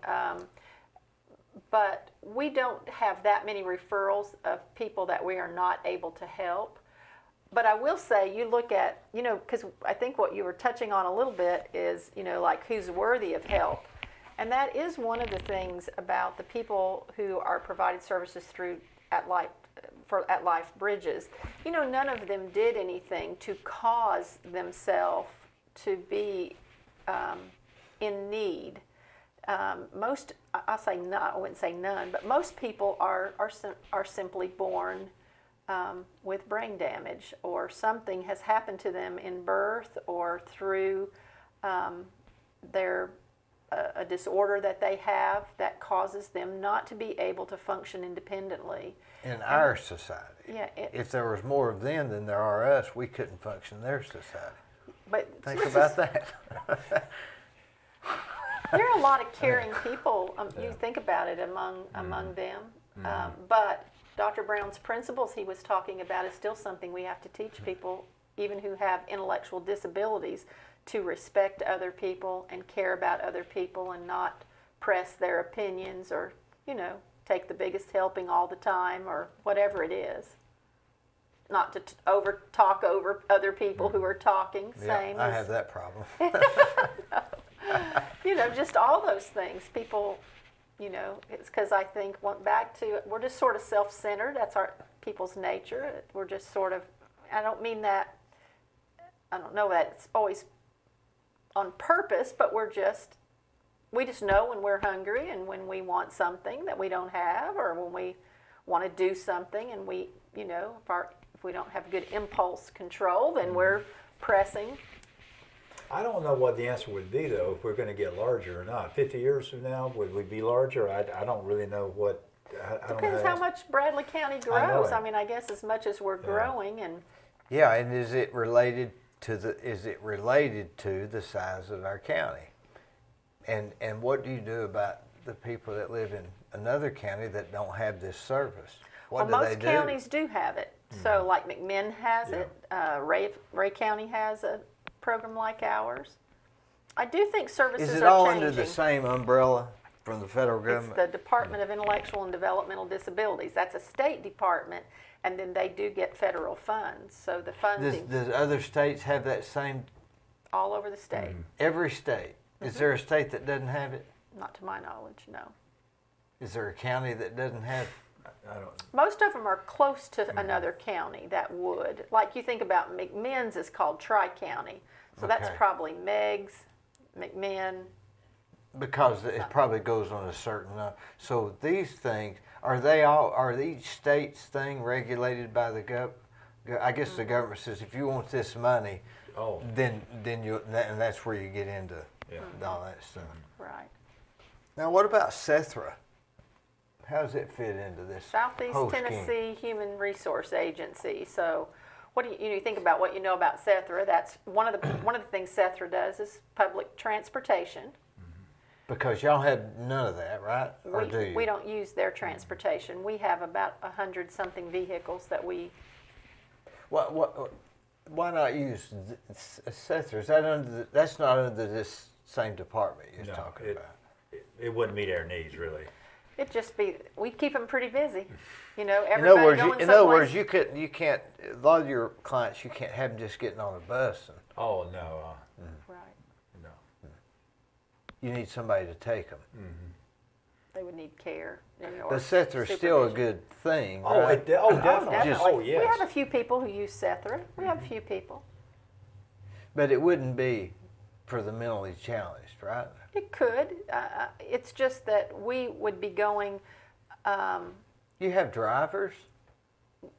but we don't have that many referrals of people that we are not able to help. But I will say, you look at, you know, because I think what you were touching on a little bit is, you know, like who's worthy of help. And that is one of the things about the people who are provided services through At Life Bridges. You know, none of them did anything to cause themselves to be in need. Most, I'll say not, I wouldn't say none, but most people are simply born with brain damage, or something has happened to them in birth or through a disorder that they have that causes them not to be able to function independently. In our society. Yeah. If there was more of them than there are us, we couldn't function in their society. But Think about that. there are a lot of caring people. You think about it among them. But Dr. Brown's principles he was talking about is still something we have to teach people, even who have intellectual disabilities, to respect other people and care about other people and not press their opinions or, you know, take the biggest helping all the time or whatever it is. Not to talk over other people who are talking. Same. I have that problem. You know, just all those things. People, you know, it's because I think back to, we're just sort of self-centered. That's people's nature. We're just sort of, I don't mean that, I don't know that it's always on purpose, but we just know when we're hungry and when we want something that we don't have, or when we want to do something and we, you know, if we don't have good impulse control, then we're pressing. I don't know what the answer would be, though, if we're going to get larger or not. 50 years from now, would we be larger? I don't really know what. Depends how much Bradley County grows. I mean, I guess as much as we're growing, and Yeah, and is it related to the size of our county? And what do you do about the people that live in another county that don't have this service? What do they do? Most counties do have it. So, like McMinn has it. Ray County has a program like ours. I do think services are changing. Is it all under the same umbrella from the federal government? It's the Department of Intellectual and Developmental Disabilities. That's a state department, and then they do get federal funds. So the funding. Does other states have that same all over the state. Every state. Is there a state that doesn't have it? Not to my knowledge, no. Is there a county that doesn't have? I don't. Most of them are close to another county that would. Like you think about McMinn's is called Tri-County. So that's Okay. probably Meigs, McMinn. Because it probably goes on a certain. So these things are each state's thing regulated by the I guess the government says if you want this money, then and that's where you get into all that stuff. Right. Now, what about Sethra? How does it fit into this? Southeast whole Tennessee Human Resource Agency. So, what do you think about what you know about Sethra? That's one of the things Sethra does is public transportation. Because y'all have none of that, right? Or do you? We don't use their transportation. We have about 100-something vehicles that we. Why not use Sethra? Is that that's not under this same department you're talking about? It wouldn't meet our needs, really. It'd just be we keep them pretty busy. You know, In everybody other words, going in other someplace. words, you can't. A lot of your clients, you can't have them just getting on a bus. And Oh no, Right. no. you need somebody to take them. They would need care. Or But Sethra's still a supervision. good thing, Oh, right? definitely. Definitely. Oh, yes. We have a few people who use Sethra. We have a few people. But it wouldn't be for the mentally challenged, right? It could. It's just that we would be going. You have drivers.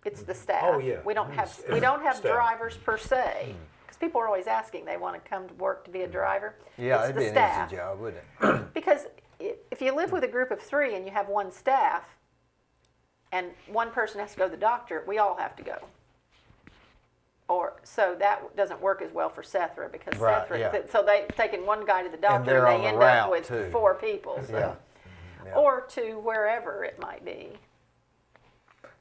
It's the staff. Oh, yeah. We don't have Staff. drivers per se because people are always asking they want to come to work to be a driver. Yeah, it's it'd the be an staff. easy job, wouldn't it? Because if you live with a group of 3 and you have one staff, and one person has to go to the doctor, we all have to go. So that doesn't work as well for Sethra because Right, Sethra. yeah. So they've taken one guy to the doctor they're and on they the end route, up with too. 4 people. So. Yeah. Yeah. Or to wherever it might be.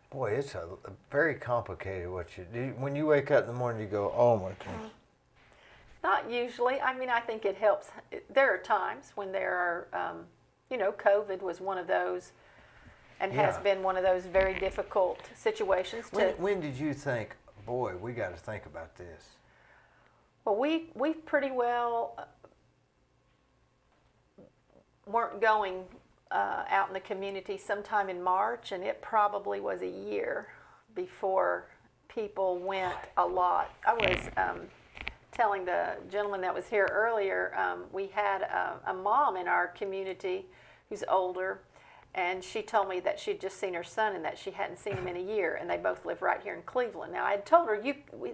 Boy, it's a very complicated what you do. When you wake up in the morning, you go, oh my God. Not usually. I mean, I think it helps. There are times when there are, COVID was one of those and has Yeah. been one of those very difficult situations. When did you think, boy, we got to think about this? Well, we pretty well weren't going out in the community sometime in March, and it probably was a year before people went a lot. I was telling the gentleman that was here earlier, we had a mom in our community who's older, and she told me that she'd just seen her son and that she hadn't seen him in a year, and they both live right here in Cleveland. Now, I had told her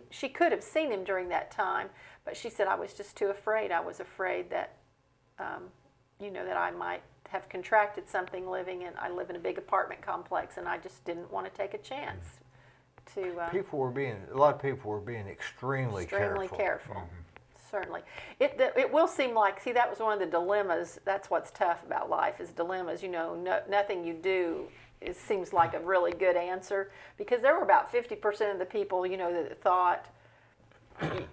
she could have seen him during that time, but she said, I was just too afraid. I was afraid that, that I might have contracted something I live in a big apartment complex, and I just didn't want to take a chance to. A lot of people were being extremely careful. Certainly. It will seem like, that was one of the dilemmas. That's what's tough about life is dilemmas. Nothing you do seems like a really good answer because there were about 50% of the people, that thought,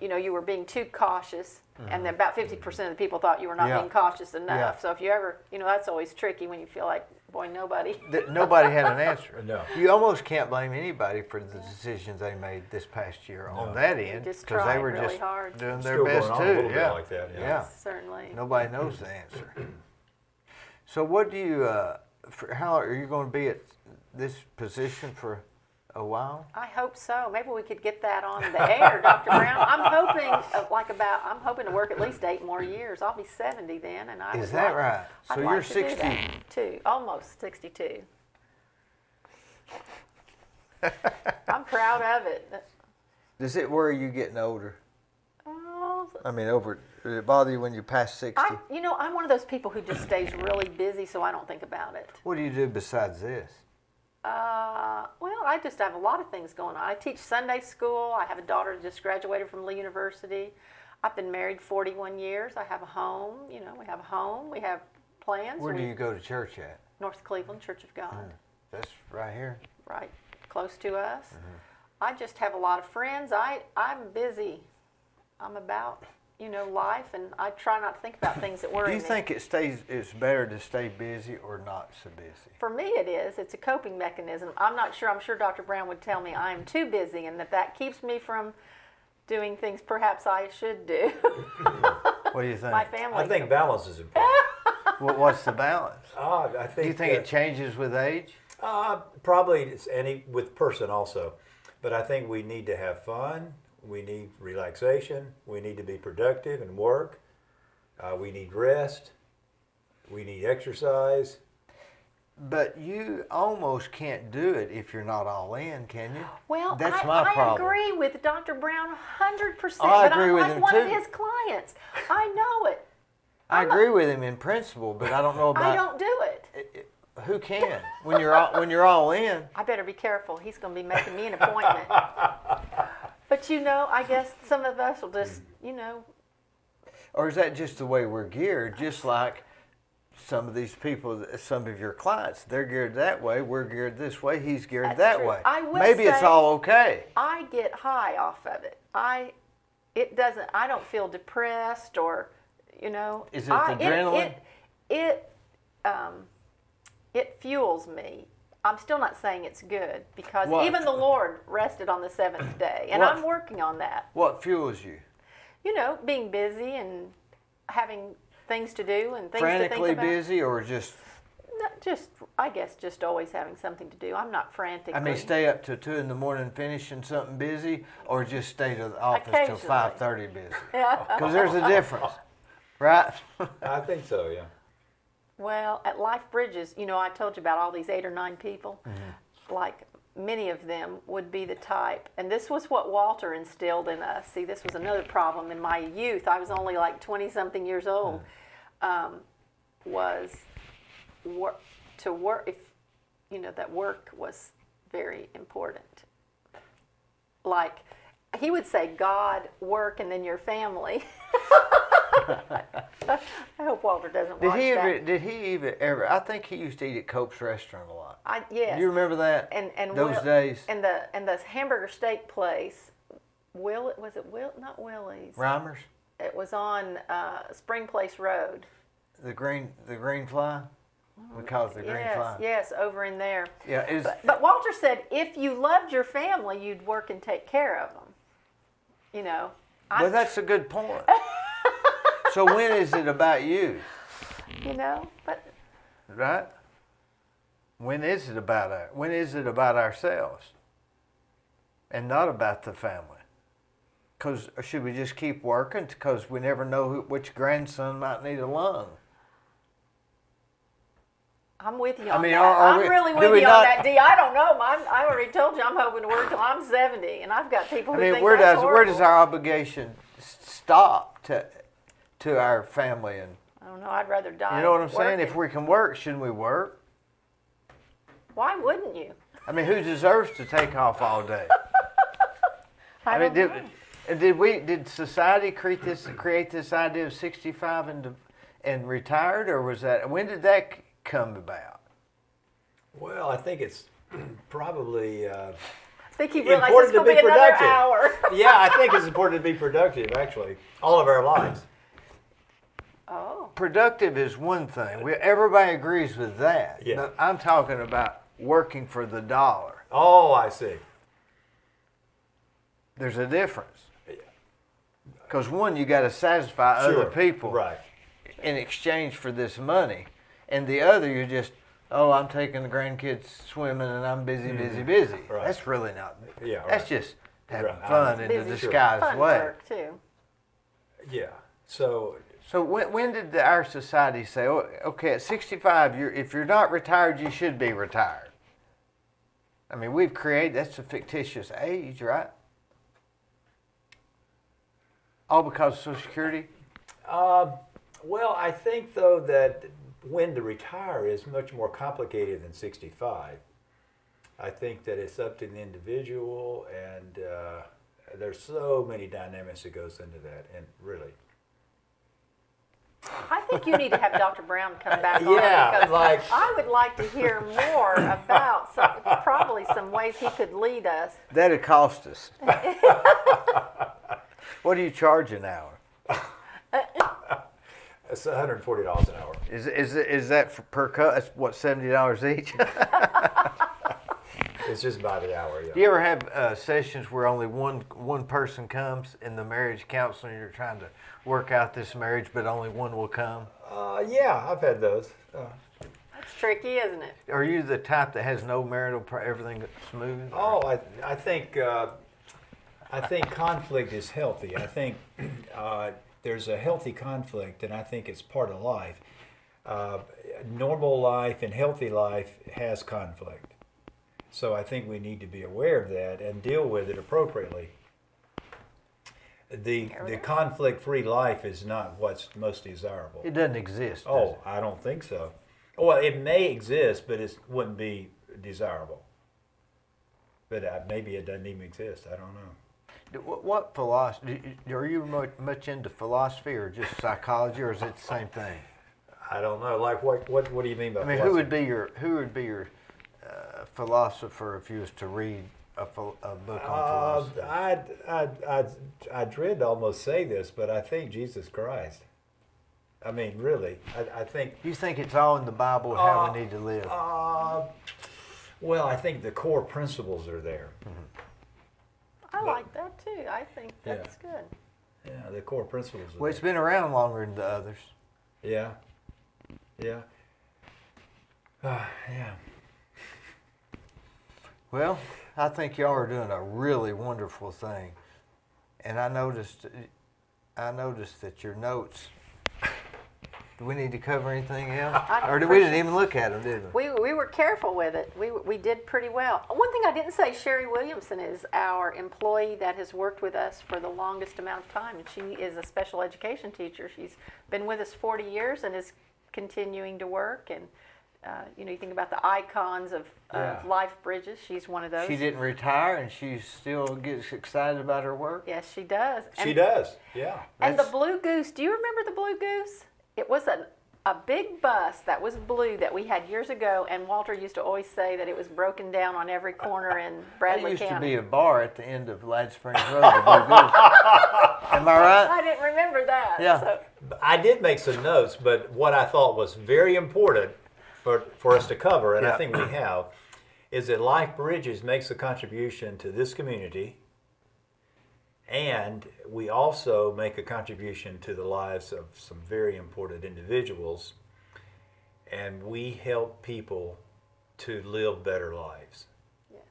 you were being too cautious, and then about 50% of the people thought you were not Yeah. being cautious enough. Yeah. So if you ever, that's always tricky when you feel like, boy, nobody. Nobody had an answer. No. You almost can't blame anybody for the decisions they made this past year on that end just because they tried were really just hard. doing their Still best going on too. a little bit yeah. like that, yeah. Yeah. Certainly. Nobody knows the answer. So what do you? How are you going to be at this position for a while? I hope so. Maybe we could get that on the air, Dr. Brown. I'm hoping I'm hoping to work at least 8 more years. I'll be 70 then, and I. Is that right? I'd So like you're to do 60. that, too, almost 62. I'm proud of it. Does it worry you getting older? Oh, I mean, does it bother you when you're past 60? I'm one of those people who just stays really busy, so I don't think about it. What do you do besides this? Well, I just have a lot of things going on. I teach Sunday school. I have a daughter who just graduated from Lee University. I've been married 41 years. I have a home. We have a home. We have plans. Where do you go to church at? North Cleveland Church of God. That's right here. Right, close to us. I just have a lot of friends. I'm busy. I'm about, life, and I try not to think about things that worry Do me. you think it's better to stay busy or not so busy? For me, it is. It's a coping mechanism. I'm not sure. I'm sure Dr. Brown would tell me I'm too busy and that keeps me from doing things perhaps I should do. What do you think? My family. I think balance is important. What's the balance? I think. Do you think it changes with age? Probably it's any with person also, but I think we need to have fun. We need relaxation. We need to be productive and work. We need rest. We need exercise. But you almost can't do it if you're not all in, can you? Well, That's my I problem. agree with Dr. Brown 100%. Oh, I but agree I'm with like him one of too. his clients. I know it. I agree with him in principle, but I don't know about I don't do it. who can when you're all in. I better be careful. He's going to be making me an appointment. But I guess some of us will just, Or is that just the way we're geared? Just like some of these people, some of your clients, they're geared that way. We're geared this way. He's geared That's that true. way. I will Maybe it's say- all okay. I get high off of it. I don't feel depressed or, Is it the adrenaline? It fuels me. I'm still not saying it's good because What? even the Lord rested on the seventh day, and What? I'm working on that. What fuels you? Being busy and having things to do and things Frantically to think about. busy, or just? I guess just always having something to do. I'm not frantically. I mean, stay up to 2 a.m. finishing something busy, or just stay to the office till Occasionally. 5:30 busy. Because there's a difference, right? I think so. Yeah. Well, at Life Bridges, I told you about all these 8 or 9 people. Mm-hmm. Like many of them would be the type, and this was what Walter instilled in us. See, this was another problem in my youth. I was only like 20-something years old. Was work to work if that work was very important. Like he would say, God, work, and then your family. I hope Walter doesn't watch that. Did he even ever? I think he used to eat at Cope's restaurant a lot. Yes. Do you remember that? And those days? And the hamburger steak place, not Willie's. Reimers? It was on Spring Place Road. The green fly? We call it the green fly. Yes, over in there. Yeah, But Walter said if you loved your family, you'd work and take care of them. Well, that's a good point. So when is it about you? But Right? When is it about ourselves? And not about the family? Because should we just keep working? Because we never know which grandson might need a lung. I'm with you on I mean, that. are I'm we- really do with we you not- on that, Dee. I don't know. I already told you I'm hoping to work till I'm 70, and I've got people who think where that's does horrible. our obligation stop to our family? And I don't know. I'd rather die. you know what I'm saying? working. If we can work, shouldn't we work? Why wouldn't you? I mean, who deserves to take off all day? I mean, don't know. did society create this idea of 65 and retired, or was that when did that come about? Well, I think it's probably. I think he realized important it's going to to be be another productive. hour. Yeah, I think it's important to be productive. Actually, all of our lives. Oh. Productive is one thing. Everybody agrees with that. Yeah. But I'm talking about working for the dollar. Oh, I see. There's a difference. Because one, you got to satisfy other people Right. in exchange for this money, and the other, you're just, I'm taking the grandkids swimming and I'm busy. Right. That's really not. Yeah. That's Right. just having Right. fun in the Busy. disguised Fun way. work, too. Yeah. So So when did our society say, okay, at 65, if you're not retired, you should be retired? I mean, that's a fictitious age, right? All because of Social Security? well, I think though that when to retire is much more complicated than 65. I think that it's up to the individual, and there's so many dynamics that goes into that, and really. I think you need to have Dr. Brown come back on Yeah, because like- I would like to hear more about probably some ways he could lead us. That'd cost us. What do you charge an hour? It's $140 an hour. Is that per cut? That's what, $70 each? It's just by the hour, yeah. Do you ever have sessions where only one person comes in the marriage counseling? You're trying to work out this marriage, but only one will come. Yeah, I've had those. That's tricky, isn't it? Are you the type that has no marital everything smooth? Oh, I think conflict is healthy. I think there's a healthy conflict, and I think it's part of life. Normal life and healthy life has conflict. So I think we need to be aware of that and deal with it appropriately. The conflict-free life is not what's most desirable. It doesn't exist. Does Oh, it? I don't think so. Well, it may exist, but it wouldn't be desirable. But maybe it doesn't even exist. I don't know. What philosophy? Are you much into philosophy or just psychology, or is it the same thing? I don't know. Like what do you mean by? I mean, who would be your philosopher if you was to read a book on philosophy? I dread to almost say this, but I think Jesus Christ. I mean, really, I think. You think it's all in the Bible how we need to live? Well, I think the core principles are there. I like that too. I think that's good. Yeah, the core principles. Well, it's been around longer than the others. Yeah. Yeah. Yeah. Well, I think y'all are doing a really wonderful thing, and I noticed that your notes. Do we need to cover anything else, or we didn't even look at them, did we? We were careful with it. We did pretty well. One thing I didn't say, Sherry Williamson is our employee that has worked with us for the longest amount of time, and she is a special education teacher. She's been with us 40 years and is continuing to work. And you think about the icons of life bridges. She's one of those. She didn't retire, and she still gets excited about her work. Yes, she does. She does. Yeah. And the Blue Goose. Do you remember the Blue Goose? It was a big bus that was blue that we had years ago, and Walter used to always say that it was broken down on every corner in Bradley There used County. to be a bar at the end of Lad Springs Road. The Blue Goose. Am I right? I didn't remember that. Yeah. So. I did make some notes, but what I thought was very important for us to cover, and I think we have, is that Life Bridges makes a contribution to this community, and we also make a contribution to the lives of some very important individuals, and we help people to live better lives. Yes.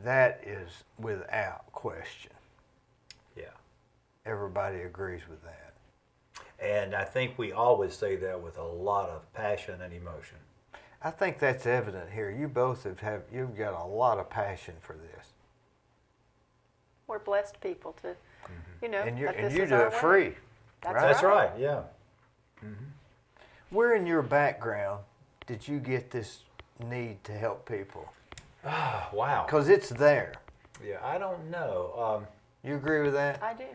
That is without question. Yeah. Everybody agrees with that. And I think we always say that with a lot of passion and emotion. I think that's evident here. You both you've got a lot of passion for this. We're blessed people to, And you that this do is our it way. free. That's right, yeah. Where in your background did you get this need to help people? Wow. Because it's there. Yeah, I don't know. You agree with that? I do.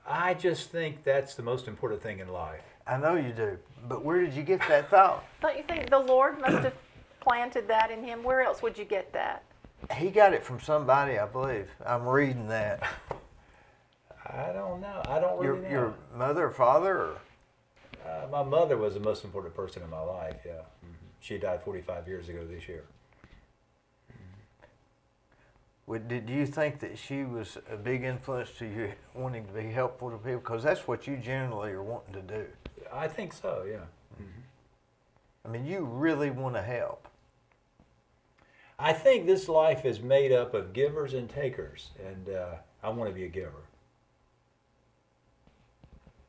I just think that's the most important thing in life. I know you do. But where did you get that thought? Don't you think the Lord must have planted that in him? Where else would you get that? He got it from somebody, I believe. I'm reading that. I don't know. I don't really know. Your mother or father? Or? My mother was the most important person in my life, yeah. She died 45 years ago this year. Did you think that she was a big influence to you wanting to be helpful to people? Because that's what you generally are wanting to do. I think so, yeah. I mean, you really want to help. I think this life is made up of givers and takers, and I want to be a giver.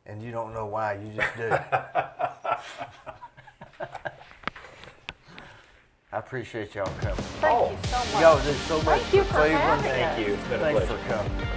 And you don't know why, you just do. I appreciate y'all coming. Thank you so much. Y'all do so much Thank you for Cleveland. having us. Thank you. It's been a Thanks pleasure. for coming.